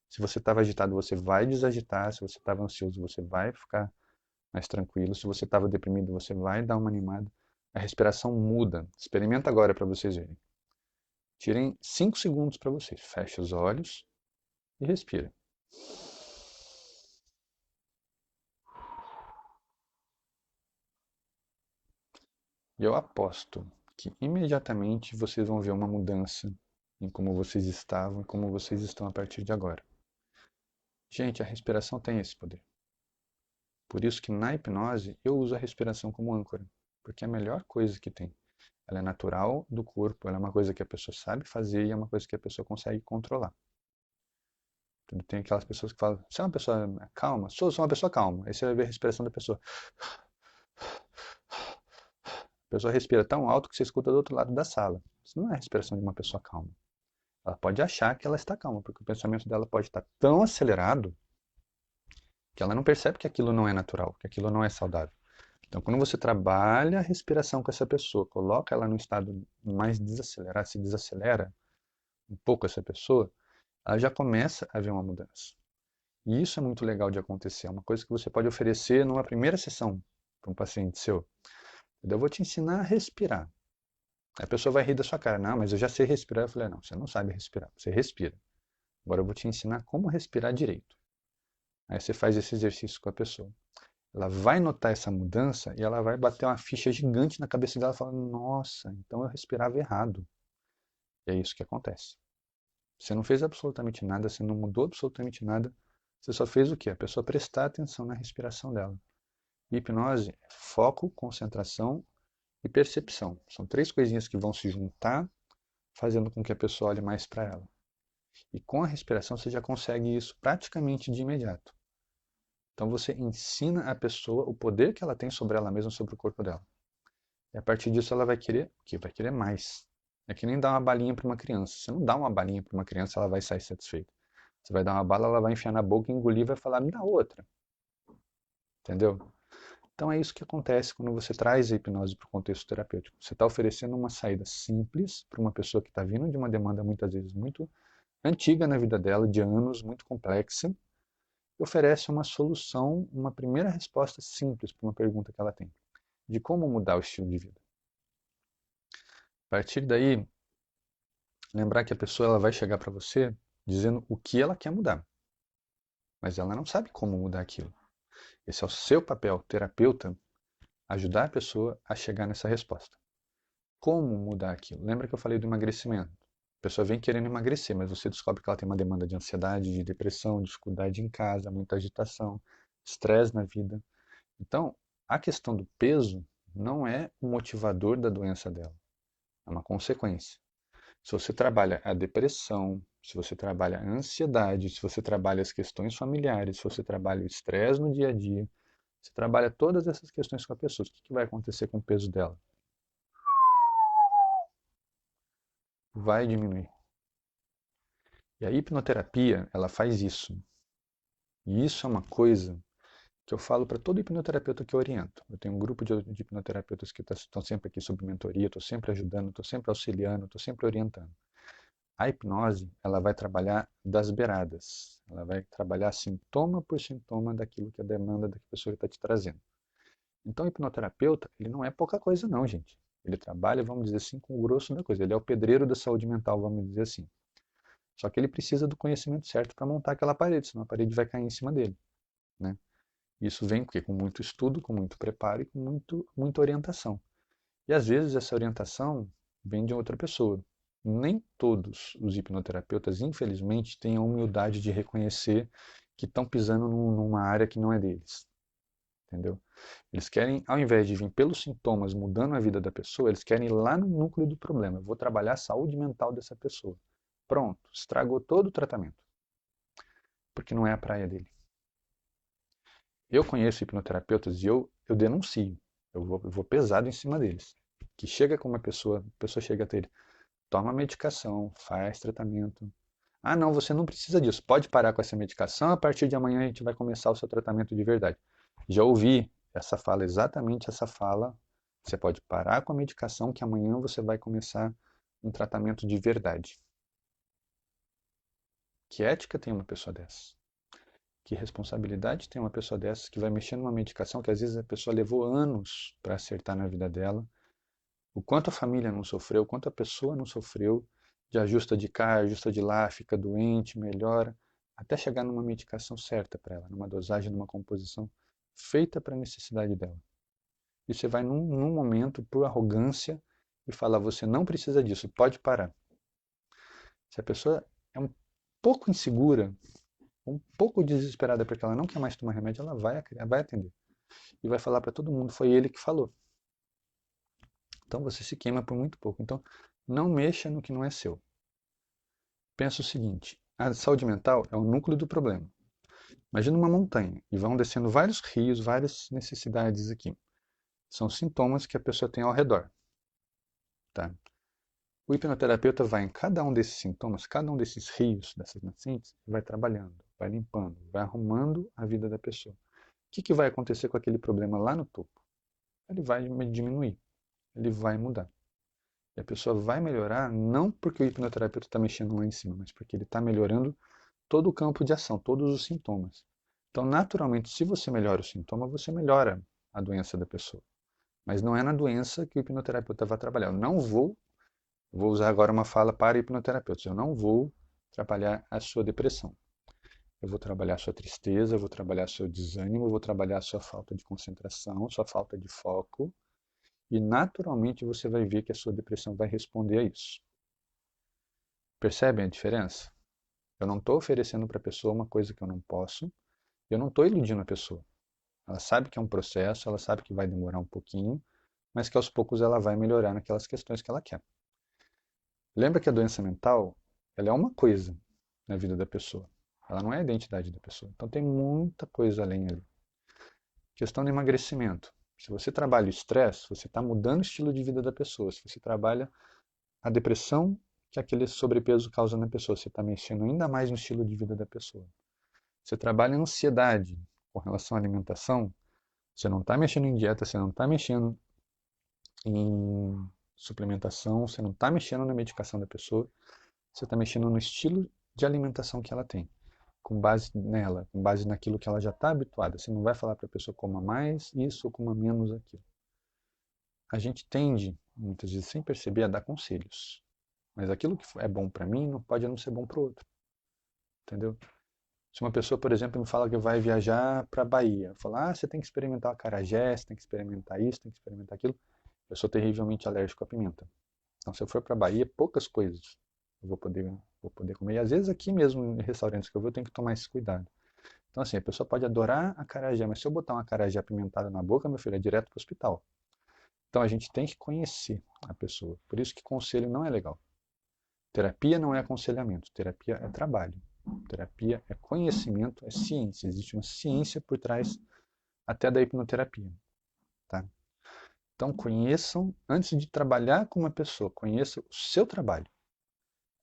Se você estava agitado, você vai desagitar. Se você estava ansioso, você vai ficar mais tranquilo. Se você estava deprimido, você vai dar uma animada. A respiração muda. Experimenta agora para vocês verem. Tirem 5 segundos para vocês. Feche os olhos e respira. E eu aposto que imediatamente vocês vão ver uma mudança em como vocês estavam e como vocês estão a partir de agora. Gente, a respiração tem esse poder. Por isso que na hipnose eu uso a respiração como âncora, porque é a melhor coisa que tem. Ela é natural do corpo, ela é uma coisa que a pessoa sabe fazer e é uma coisa que a pessoa consegue controlar. Tem aquelas pessoas que falam, você é uma pessoa calma? Sou uma pessoa calma. Aí você vai ver a respiração da pessoa. A pessoa respira tão alto que você escuta do outro lado da sala. Isso não é a respiração de uma pessoa calma. Ela pode achar que ela está calma, porque o pensamento dela pode estar tão acelerado que ela não percebe que aquilo não é natural, que aquilo não é saudável. Então, quando você trabalha a respiração com essa pessoa, coloca ela num estado mais desacelerado, se desacelera um pouco essa pessoa, ela já começa a ver uma mudança. E isso é muito legal de acontecer. É uma coisa que você pode oferecer numa primeira sessão para um paciente seu. Eu vou te ensinar a respirar. A pessoa vai rir da sua cara. Não, mas eu já sei respirar. Eu falei, não, você não sabe respirar. Você respira. Agora eu vou te ensinar como respirar direito. Aí você faz esse exercício com a pessoa. Ela vai notar essa mudança e ela vai bater uma ficha gigante na cabeça dela, falando: nossa, então eu respirava errado. E é isso que acontece. Você não fez absolutamente nada, você não mudou absolutamente nada, você só fez o quê? A pessoa prestar atenção na respiração dela. E hipnose é foco, concentração e percepção. São três coisinhas que vão se juntar, fazendo com que a pessoa olhe mais para ela. E com a respiração você já consegue isso praticamente de imediato. Então você ensina a pessoa o poder que ela tem sobre ela mesma, sobre o corpo dela. E a partir disso ela vai querer o quê? Vai querer mais. É que nem dar uma balinha para uma criança. Você não dá uma balinha para uma criança, ela vai sair satisfeita. Você vai dar uma bala, ela vai enfiar na boca, engolir e vai falar, me dá outra. Entendeu? Então é isso que acontece quando você traz a hipnose para o contexto terapêutico. Você está oferecendo uma saída simples para uma pessoa que está vindo de uma demanda muitas vezes muito antiga na vida dela, de anos, muito complexa, e oferece uma solução, uma primeira resposta simples para uma pergunta que ela tem, de como mudar o estilo de vida. A partir daí, lembrar que a pessoa ela vai chegar para você dizendo o que ela quer mudar, mas ela não sabe como mudar aquilo. Esse é o seu papel, terapeuta, ajudar a pessoa a chegar nessa resposta. Como mudar aquilo? Lembra que eu falei do emagrecimento? A pessoa vem querendo emagrecer, mas você descobre que ela tem uma demanda de ansiedade, de depressão, dificuldade em casa, muita agitação, estresse na vida. Então, a questão do peso não é o motivador da doença dela, é uma consequência. Se você trabalha a depressão, se você trabalha a ansiedade, se você trabalha as questões familiares, se você trabalha o estresse no dia a dia, você trabalha todas essas questões com a pessoa, o que vai acontecer com o peso dela? Vai diminuir. E a hipnoterapia, ela faz isso. E isso é uma coisa que eu falo para todo hipnoterapeuta que eu oriento. Eu tenho um grupo de hipnoterapeutas que estão sempre aqui sob mentoria, estou sempre ajudando, estou sempre auxiliando, estou sempre orientando. A hipnose, ela vai trabalhar das beiradas. Ela vai trabalhar sintoma por sintoma daquilo que a demanda da pessoa está te trazendo. Então, o hipnoterapeuta, ele não é pouca coisa não, gente. Ele trabalha, vamos dizer assim, com o grosso da coisa. Ele é o pedreiro da saúde mental, vamos dizer assim. Só que ele precisa do conhecimento certo para montar aquela parede, senão a parede vai cair em cima dele, né? Isso vem com muito estudo, com muito preparo e com muita orientação. E às vezes essa orientação vem de outra pessoa. Nem todos os hipnoterapeutas, infelizmente, têm a humildade de reconhecer que estão pisando numa área que não é deles. Entendeu? Eles querem, ao invés de vir pelos sintomas mudando a vida da pessoa, eles querem ir lá no núcleo do problema. Eu vou trabalhar a saúde mental dessa pessoa. Pronto, estragou todo o tratamento. Porque não é a praia dele. Eu conheço hipnoterapeutas e eu denuncio. Eu vou pesado em cima deles. Que chega com uma pessoa, a pessoa chega até ele, toma medicação, faz tratamento. Ah, não, você não precisa disso. Pode parar com essa medicação, a partir de amanhã a gente vai começar o seu tratamento de verdade. Já ouvi essa fala, exatamente essa fala. Você pode parar com a medicação que amanhã você vai começar um tratamento de verdade. Que ética tem uma pessoa dessa? Que responsabilidade tem uma pessoa dessas que vai mexer numa medicação que às vezes a pessoa levou anos para acertar na vida dela? O quanto a família não sofreu, o quanto a pessoa não sofreu de ajusta de cá, ajusta de lá, fica doente, melhora, até chegar numa medicação certa para ela, numa dosagem, numa composição feita para a necessidade dela. E você vai num momento, por arrogância, e fala, você não precisa disso, pode parar. Se a pessoa é um pouco insegura, um pouco desesperada porque ela não quer mais tomar remédio, ela vai atender. e vai falar para todo mundo, foi ele que falou. Então você se queima por muito pouco. Então não mexa no que não é seu. Pensa o seguinte, a saúde mental é o núcleo do problema. Imagina uma montanha e vão descendo vários rios, várias necessidades aqui. São sintomas que a pessoa tem ao redor. Tá? O hipnoterapeuta vai em cada um desses sintomas, cada um desses rios, dessas nascentes, e vai trabalhando, vai limpando, vai arrumando a vida da pessoa. O que vai acontecer com aquele problema lá no topo? Ele vai diminuir, ele vai mudar. E a pessoa vai melhorar não porque o hipnoterapeuta está mexendo lá em cima, mas porque ele está melhorando todo o campo de ação, todos os sintomas. Então, naturalmente, se você melhora o sintoma, você melhora a doença da pessoa. Mas não é na doença que o hipnoterapeuta vai trabalhar. Eu não vou usar agora uma fala para hipnoterapeutas, eu não vou trabalhar a sua depressão. Eu vou trabalhar a sua tristeza, eu vou trabalhar seu desânimo, eu vou trabalhar a sua falta de concentração, sua falta de foco. E naturalmente você vai ver que a sua depressão vai responder a isso. Percebem a diferença? Eu não estou oferecendo para a pessoa uma coisa que eu não posso, eu não estou iludindo a pessoa. Ela sabe que é um processo, ela sabe que vai demorar um pouquinho, mas que aos poucos ela vai melhorar naquelas questões que ela quer. Lembra que a doença mental, ela é uma coisa na vida da pessoa. Ela não é a identidade da pessoa. Então tem muita coisa além ali. Questão de emagrecimento. Se você trabalha o estresse, você está mudando o estilo de vida da pessoa. Se você trabalha a depressão que aquele sobrepeso causa na pessoa, você está mexendo ainda mais no estilo de vida da pessoa. Você trabalha a ansiedade com relação à alimentação, você não está mexendo em dieta, você não está mexendo em suplementação, você não está mexendo na medicação da pessoa, você está mexendo no estilo de alimentação que ela tem, com base nela, com base naquilo que ela já está habituada. Você não vai falar para a pessoa coma mais isso ou coma menos aquilo. A gente tende, muitas vezes sem perceber, a dar conselhos. Mas aquilo que é bom para mim não pode não ser bom para o outro. Entendeu? Se uma pessoa, por exemplo, me fala que vai viajar para a Bahia, eu falo, você tem que experimentar o acarajé, você tem que experimentar isso, tem que experimentar aquilo. Eu sou terrivelmente alérgico à pimenta. Então, se eu for para a Bahia, poucas coisas eu vou poder comer. E às vezes aqui mesmo, em restaurantes que eu vou, eu tenho que tomar esse cuidado. Então, assim, a pessoa pode adorar acarajé, mas se eu botar um acarajé apimentado na boca, meu filho, é direto para o hospital. Então, a gente tem que conhecer a pessoa. Por isso que conselho não é legal. Terapia não é aconselhamento, terapia é trabalho. Terapia é conhecimento, é ciência. Existe uma ciência por trás até da hipnoterapia. Tá? Então conheçam, antes de trabalhar com uma pessoa, conheça o seu trabalho.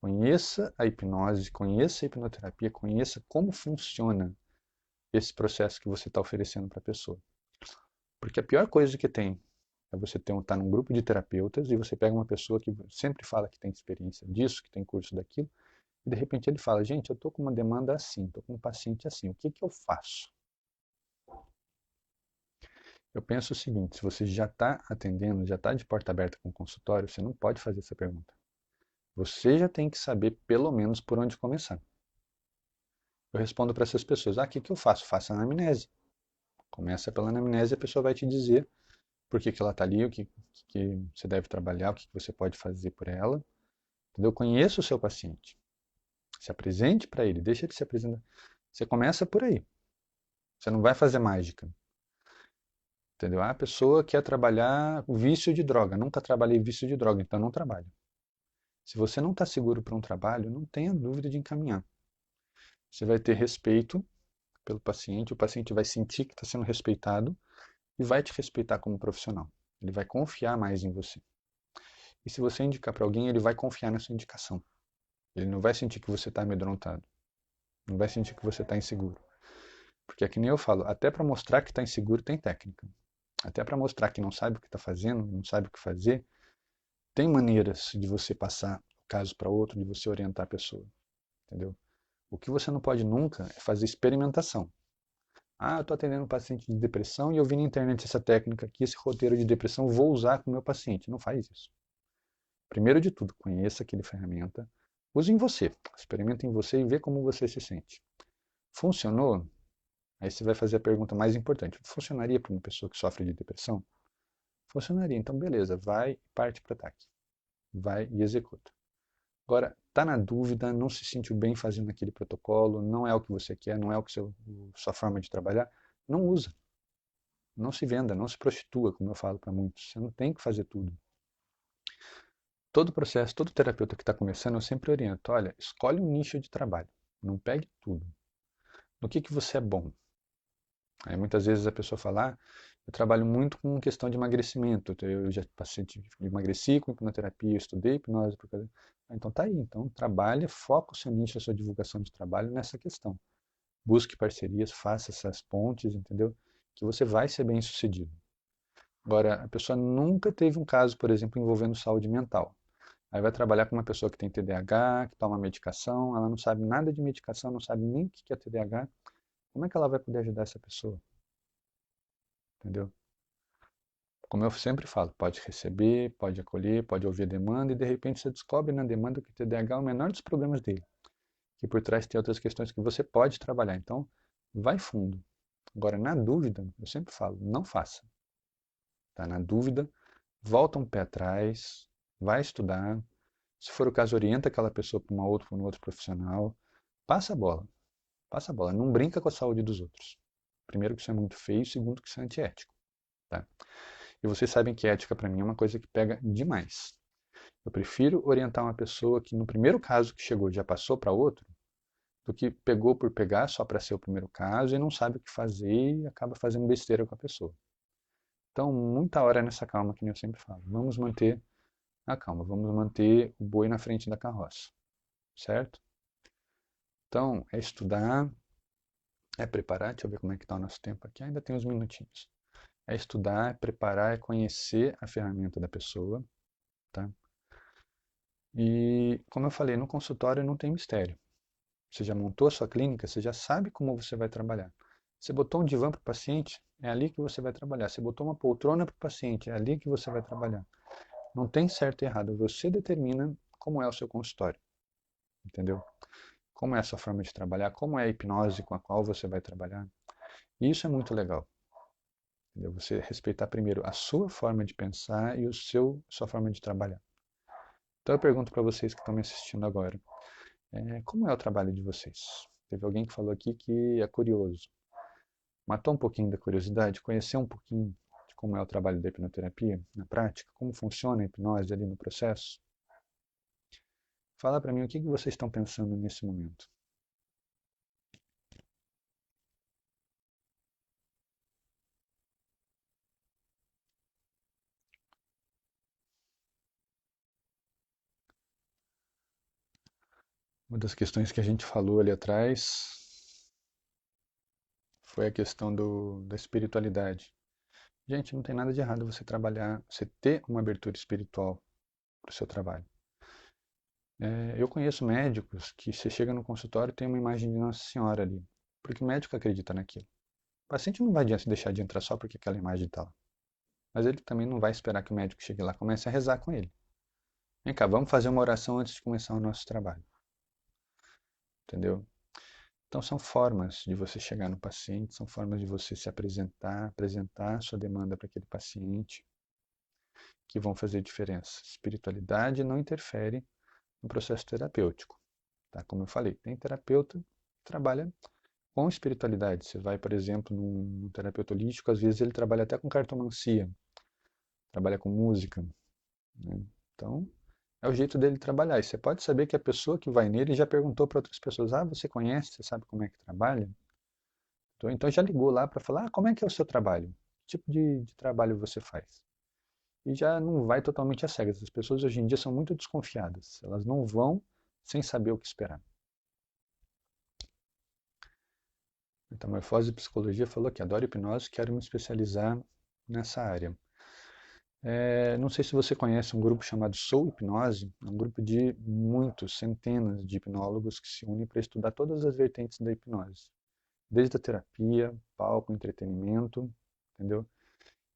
Conheça a hipnose, conheça a hipnoterapia, conheça como funciona esse processo que você está oferecendo para a pessoa. Porque a pior coisa que tem é você estar num grupo de terapeutas e você pega uma pessoa que sempre fala que tem experiência disso, que tem curso daquilo, e de repente ele fala, gente, eu estou com uma demanda assim, estou com um paciente assim, o que eu faço? Eu penso o seguinte, se você já está atendendo, já está de porta aberta com o consultório, você não pode fazer essa pergunta. Você já tem que saber pelo menos por onde começar. Eu respondo para essas pessoas, o que eu faço? Faça a anamnese. Começa pela anamnese e a pessoa vai te dizer por que ela está ali, o que você deve trabalhar, o que você pode fazer por ela. Entendeu? Conheça o seu paciente. Se apresente para ele, deixa ele se apresentar. Você começa por aí. Você não vai fazer mágica. Entendeu? A pessoa quer trabalhar o vício de droga. Nunca trabalhei vício de droga, então não trabalho. Se você não está seguro para um trabalho, não tenha dúvida de encaminhar. Você vai ter respeito pelo paciente, o paciente vai sentir que está sendo respeitado e vai te respeitar como profissional. Ele vai confiar mais em você. E se você indicar para alguém, ele vai confiar na sua indicação. Ele não vai sentir que você está amedrontado. Não vai sentir que você está inseguro. Porque é que nem eu falo, até para mostrar que está inseguro tem técnica. Até para mostrar que não sabe o que está fazendo, não sabe o que fazer, tem maneiras de você passar o caso para outro, de você orientar a pessoa. Entendeu? O que você não pode nunca é fazer experimentação. Eu estou atendendo um paciente de depressão e eu vi na internet essa técnica aqui, esse roteiro de depressão, vou usar com o meu paciente. Não faz isso. Primeiro de tudo, conheça aquele ferramenta, use em você, experimente em você e vê como você se sente. Funcionou? Aí você vai fazer a pergunta mais importante. Funcionaria para uma pessoa que sofre de depressão? Funcionaria. Então, beleza, vai e parte para o ataque. Vai e executa. Agora, está na dúvida, não se sentiu bem fazendo aquele protocolo, não é o que você quer, não é sua forma de trabalhar, não usa. Não se venda, não se prostitua, como eu falo para muitos. Você não tem que fazer tudo. Todo processo, todo terapeuta que está começando, eu sempre oriento, olha, escolhe um nicho de trabalho, não pegue tudo. No que você é bom? Aí muitas vezes a pessoa fala, eu trabalho muito com questão de emagrecimento, eu já passei de emagreci com hipnoterapia, eu estudei hipnose, então tá aí, então trabalhe, foca o seu nicho, a sua divulgação de trabalho nessa questão. Busque parcerias, faça essas pontes, entendeu? Que você vai ser bem sucedido. Agora, a pessoa nunca teve um caso, por exemplo, envolvendo saúde mental. Aí vai trabalhar com uma pessoa que tem TDAH, que toma medicação, ela não sabe nada de medicação, não sabe nem o que é TDAH. Como é que ela vai poder ajudar essa pessoa? Entendeu? Como eu sempre falo, pode receber, pode acolher, pode ouvir a demanda e de repente você descobre na demanda que o TDAH é o menor dos problemas dele, que por trás tem outras questões que você pode trabalhar. Então, vai fundo. Agora, na dúvida, eu sempre falo, não faça. Tá? Na dúvida, volta um pé atrás, vai estudar. Se for o caso, orienta aquela pessoa para um outro profissional. Passa a bola. Passa a bola. Não brinca com a saúde dos outros. Primeiro que isso é muito feio, segundo que isso é antiético. Tá? E vocês sabem que ética para mim é uma coisa que pega demais. Eu prefiro orientar uma pessoa que no primeiro caso que chegou já passou para outro, do que pegou por pegar só para ser o primeiro caso e não sabe o que fazer e acaba fazendo besteira com a pessoa. Então, muita hora é nessa calma, que nem eu sempre falo. Vamos manter a calma, vamos manter o boi na frente da carroça, certo? Então, é estudar, é preparar, deixa eu ver como é que está o nosso tempo aqui, ainda tem uns minutinhos. É estudar, é preparar, é conhecer a ferramenta da pessoa, tá? E, como eu falei, no consultório não tem mistério. Você já montou a sua clínica, você já sabe como você vai trabalhar. Você botou um divã para o paciente, é ali que você vai trabalhar. Você botou uma poltrona para o paciente, é ali que você vai trabalhar. Não tem certo e errado, você determina como é o seu consultório, entendeu? Como é a sua forma de trabalhar, como é a hipnose com a qual você vai trabalhar. E isso é muito legal, entendeu? Você respeitar primeiro a sua forma de pensar e sua forma de trabalhar. Então eu pergunto para vocês que estão me assistindo agora, como é o trabalho de vocês? Teve alguém que falou aqui que é curioso. Matou um pouquinho da curiosidade, conhecer um pouquinho de como é o trabalho da hipnoterapia na prática, como funciona a hipnose ali no processo? Fala para mim o que vocês estão pensando nesse momento. Uma das questões que a gente falou ali atrás foi a questão da espiritualidade. Gente, não tem nada de errado você trabalhar, você ter uma abertura espiritual para o seu trabalho. Eu conheço médicos que você chega no consultório e tem uma imagem de Nossa Senhora ali, porque o médico acredita naquilo. O paciente não vai deixar de entrar só porque aquela imagem está lá. Mas ele também não vai esperar que o médico chegue lá e comece a rezar com ele. Vem cá, vamos fazer uma oração antes de começar o nosso trabalho. Entendeu? Então são formas de você chegar no paciente, são formas de você se apresentar a sua demanda para aquele paciente, que vão fazer diferença. Espiritualidade não interfere no processo terapêutico. Tá? Como eu falei, tem terapeuta que trabalha com espiritualidade. Você vai, por exemplo, num terapeuta holístico, às vezes ele trabalha até com cartomancia, trabalha com música. Né? Então, é o jeito dele trabalhar. E você pode saber que a pessoa que vai nele já perguntou para outras pessoas: ah, você conhece, você sabe como é que trabalha? Então já ligou lá para falar: ah, como é que é o seu trabalho? Que tipo de trabalho você faz? E já não vai totalmente às cegas. As pessoas hoje em dia são muito desconfiadas. Elas não vão sem saber o que esperar. Metamorfose e Psicologia falou que adora hipnose, quero me especializar nessa área. Não sei se você conhece um grupo chamado Soul Hipnose, é um grupo de muitos, centenas de hipnólogos que se unem para estudar todas as vertentes da hipnose. Desde a terapia, palco, entretenimento, entendeu?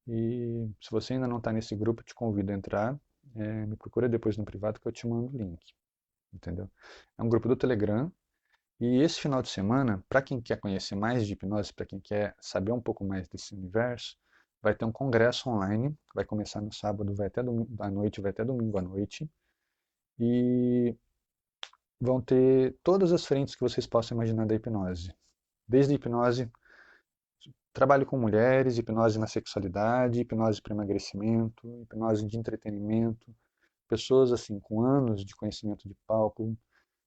E se você ainda não está nesse grupo, te convido a entrar. Me procura depois no privado que eu te mando o link, entendeu? É um grupo do Telegram. E esse final de semana, para quem quer conhecer mais de hipnose, para quem quer saber um pouco mais desse universo, vai ter um congresso online, vai começar no sábado, vai até domingo à noite, vai até domingo à noite. E vão ter todas as frentes que vocês possam imaginar da hipnose. Desde a hipnose Trabalho com mulheres, hipnose na sexualidade, hipnose para emagrecimento, hipnose de entretenimento, pessoas assim com anos de conhecimento de palco.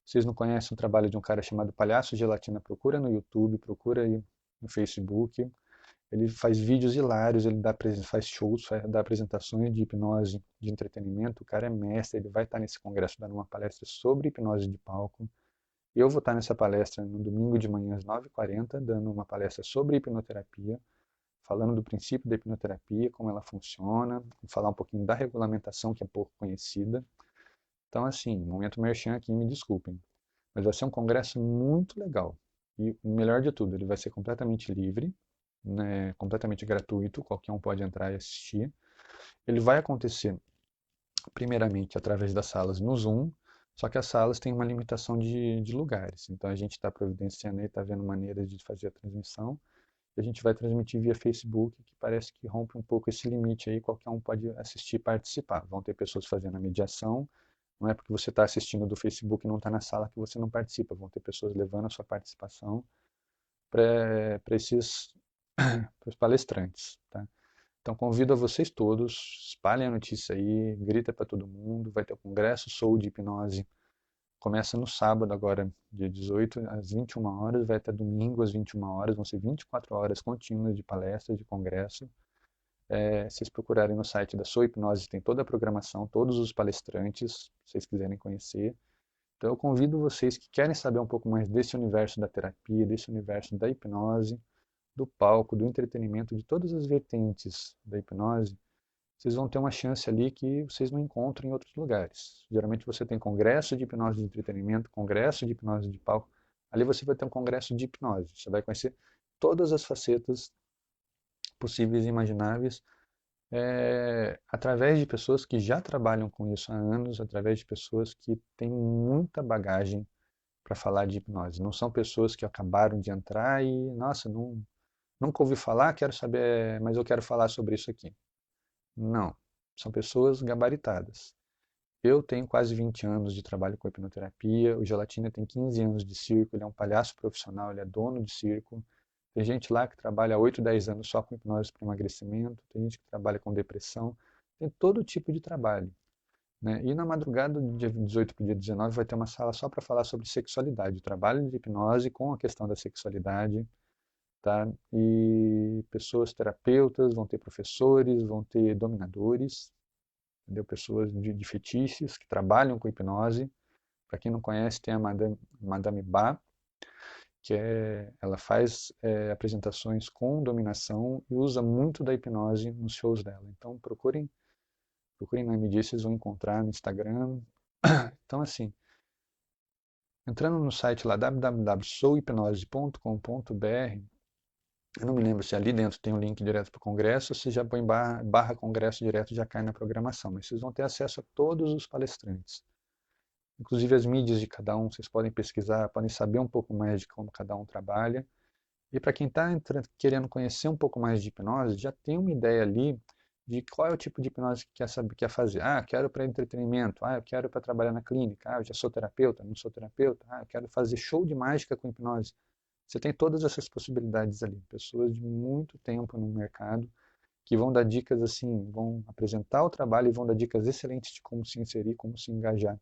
Vocês não conhecem o trabalho de um cara chamado Palhaço Gelatina? Procura no YouTube, procura aí no Facebook. Ele faz vídeos hilários, ele faz shows, dá apresentações de hipnose de entretenimento. O cara é mestre, ele vai estar nesse congresso dando uma palestra sobre hipnose de palco. Eu vou estar nessa palestra no domingo de manhã às 9h40, dando uma palestra sobre hipnoterapia, falando do princípio da hipnoterapia, como ela funciona, falar um pouquinho da regulamentação, que é pouco conhecida. Então, assim, momento merchan aqui, me desculpem. Mas vai ser um congresso muito legal. E o melhor de tudo, ele vai ser completamente livre, né, completamente gratuito, qualquer um pode entrar e assistir. Ele vai acontecer, primeiramente, através das salas no Zoom, só que as salas têm uma limitação de lugares. Então, a gente está providenciando e está vendo maneiras de fazer a transmissão. E a gente vai transmitir via Facebook, que parece que rompe um pouco esse limite aí, qualquer um pode assistir e participar. Vão ter pessoas fazendo a mediação, não é porque você está assistindo do Facebook e não está na sala que você não participa. Vão ter pessoas levando a sua participação para os palestrantes. Tá? Então convido a vocês todos, espalhem a notícia aí, grita para todo mundo. Vai ter o Congresso Soul de Hipnose. Começa no sábado agora, dia 18, às 21 horas, vai até domingo às 21 horas, vão ser 24 horas contínuas de palestras, de congresso. Se vocês procurarem no site da Soul Hipnose, tem toda a programação, todos os palestrantes, se vocês quiserem conhecer. Então eu convido vocês que querem saber um pouco mais desse universo da terapia, desse universo da hipnose, do palco, do entretenimento, de todas as vertentes da hipnose, vocês vão ter uma chance ali que vocês não encontram em outros lugares. Geralmente você tem congresso de hipnose de entretenimento, congresso de hipnose de palco. Ali você vai ter um congresso de hipnose. Você vai conhecer todas as facetas possíveis e imagináveis através de pessoas que já trabalham com isso há anos, através de pessoas que têm muita bagagem para falar de hipnose. Não são pessoas que acabaram de entrar e, nossa, nunca ouvi falar, quero saber, mas eu quero falar sobre isso aqui. Não, são pessoas gabaritadas. Eu tenho quase 20 anos de trabalho com hipnoterapia, o Gelatina tem 15 anos de circo, ele é um palhaço profissional, ele é dono de circo. Tem gente lá que trabalha há 8, 10 anos só com hipnose para emagrecimento, tem gente que trabalha com depressão, tem todo tipo de trabalho. Né? E na madrugada do dia 18 para o dia 19 vai ter uma sala só para falar sobre sexualidade, o trabalho de hipnose com a questão da sexualidade. Tá? E pessoas terapeutas, vão ter professores, vão ter dominadores, entendeu? Pessoas de fetiches que trabalham com hipnose. Para quem não conhece, tem a Madame Ba, ela faz apresentações com dominação e usa muito da hipnose nos shows dela. Então procurem na mídia, vocês vão encontrar no Instagram. Então assim, entrando no site lá www.souhipnose.com.br, eu não me lembro se ali dentro tem um link direto para o congresso ou se já põe barra congresso direto e já cai na programação. Mas vocês vão ter acesso a todos os palestrantes. Inclusive as mídias de cada um, vocês podem pesquisar, podem saber um pouco mais de como cada um trabalha. E para quem está querendo conhecer um pouco mais de hipnose, já tem uma ideia ali de qual é o tipo de hipnose que quer fazer. Ah, quero para entretenimento. Ah, eu quero para trabalhar na clínica. Ah, eu já sou terapeuta, não sou terapeuta. Ah, eu quero fazer show de mágica com hipnose. Você tem todas essas possibilidades ali. Pessoas de muito tempo no mercado que vão dar dicas assim, vão apresentar o trabalho e vão dar dicas excelentes de como se inserir, como se engajar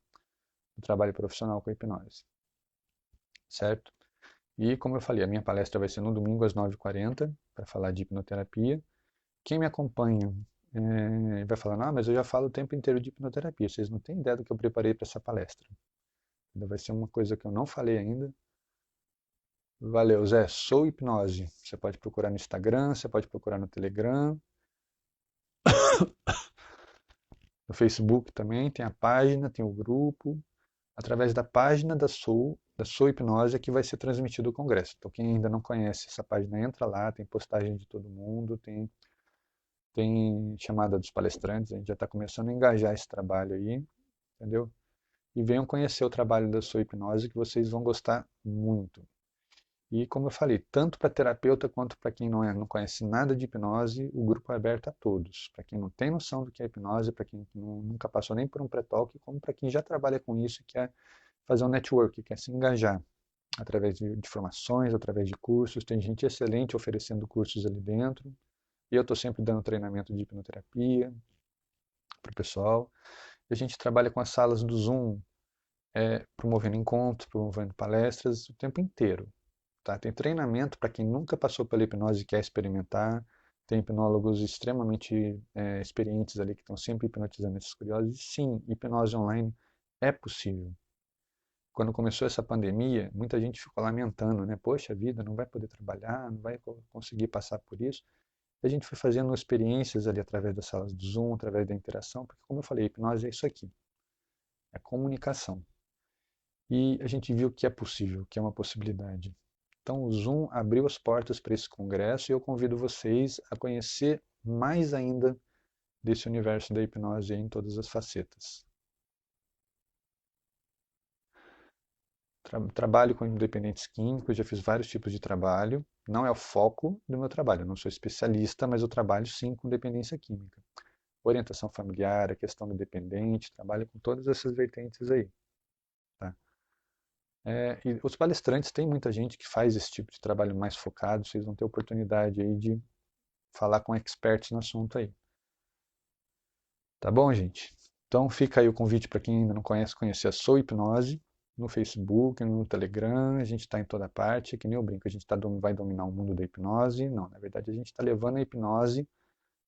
no trabalho profissional com a hipnose. Certo? E como eu falei, a minha palestra vai ser no domingo às 9h40 para falar de hipnoterapia. Quem me acompanha vai falar, não, mas eu já falo o tempo inteiro de hipnoterapia. Vocês não têm ideia do que eu preparei para essa palestra. Vai ser uma coisa que eu não falei ainda. Valeu, Zé. Sou Hipnose. Você pode procurar no Instagram, você pode procurar no Telegram, no Facebook também, tem a página, tem o grupo. Através da página da Soul Hipnose é que vai ser transmitido o congresso. Então quem ainda não conhece essa página, entra lá, tem postagem de todo mundo, tem chamada dos palestrantes, a gente já está começando a engajar esse trabalho aí, entendeu? E venham conhecer o trabalho da Soul Hipnose que vocês vão gostar muito. E como eu falei, tanto para terapeuta quanto para quem não conhece nada de hipnose, o grupo é aberto a todos. Para quem não tem noção do que é hipnose, para quem nunca passou nem por um pré-talk, como para quem já trabalha com isso e quer fazer um network, quer se engajar. através de formações, através de cursos. Tem gente excelente oferecendo cursos ali dentro. E eu estou sempre dando treinamento de hipnoterapia para o pessoal. E a gente trabalha com as salas do Zoom, promovendo encontros, promovendo palestras o tempo inteiro. Tá? Tem treinamento para quem nunca passou pela hipnose e quer experimentar. Tem hipnólogos extremamente experientes ali que estão sempre hipnotizando esses curiosos. E sim, hipnose online é possível. Quando começou essa pandemia, muita gente ficou lamentando, né? Poxa vida, não vai poder trabalhar, não vai conseguir passar por isso. E a gente foi fazendo experiências ali através das salas do Zoom, através da interação, porque como eu falei, hipnose é isso aqui, é comunicação. E a gente viu que é possível, que é uma possibilidade. Então o Zoom abriu as portas para esse congresso e eu convido vocês a conhecer mais ainda desse universo da hipnose em todas as facetas. Trabalho com independentes químicos, já fiz vários tipos de trabalho. Não é o foco do meu trabalho, eu não sou especialista, mas eu trabalho sim com dependência química. Orientação familiar, a questão do dependente, trabalho com todas essas vertentes aí. Tá? E os palestrantes, tem muita gente que faz esse tipo de trabalho mais focado, vocês vão ter oportunidade aí de falar com experts no assunto aí. Tá bom, gente? Então fica aí o convite para quem ainda não conhece, conhecer a Sou Hipnose, no Facebook, no Telegram, a gente está em toda parte, que nem eu brinco, a gente vai dominar o mundo da hipnose. Não, na verdade a gente está levando a hipnose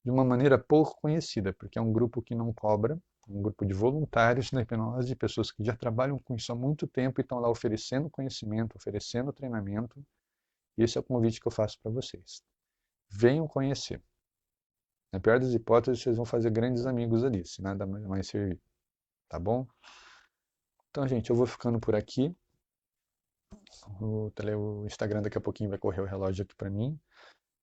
de uma maneira pouco conhecida, porque é um grupo que não cobra, um grupo de voluntários na hipnose, pessoas que já trabalham com isso há muito tempo e estão lá oferecendo conhecimento, oferecendo treinamento. E esse é o convite que eu faço para vocês. Venham conhecer. Na pior das hipóteses, vocês vão fazer grandes amigos ali, se nada mais servir. Tá bom? Então, gente, eu vou ficando por aqui. O Instagram daqui a pouquinho vai correr o relógio aqui para mim.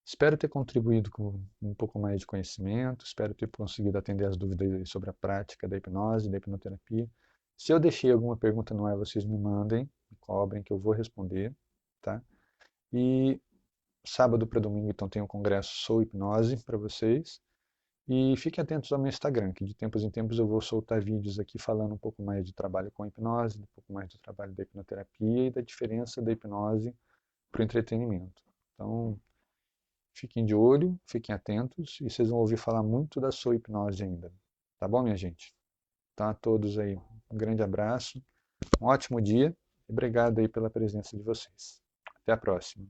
Espero ter contribuído com um pouco mais de conhecimento, espero ter conseguido atender as dúvidas sobre a prática da hipnose, da hipnoterapia. Se eu deixei alguma pergunta no ar, vocês me mandem, me cobrem que eu vou responder, tá? E sábado para domingo, então, tem um congresso Sou Hipnose para vocês. E fiquem atentos ao meu Instagram, que de tempos em tempos eu vou soltar vídeos aqui falando um pouco mais de trabalho com hipnose, um pouco mais do trabalho da hipnoterapia e da diferença da hipnose para o entretenimento. Então, fiquem de olho, fiquem atentos e vocês vão ouvir falar muito da sua hipnose ainda. Tá bom, minha gente? Então, a todos aí, um grande abraço, um ótimo dia e obrigado aí pela presença de vocês. Até a próxima.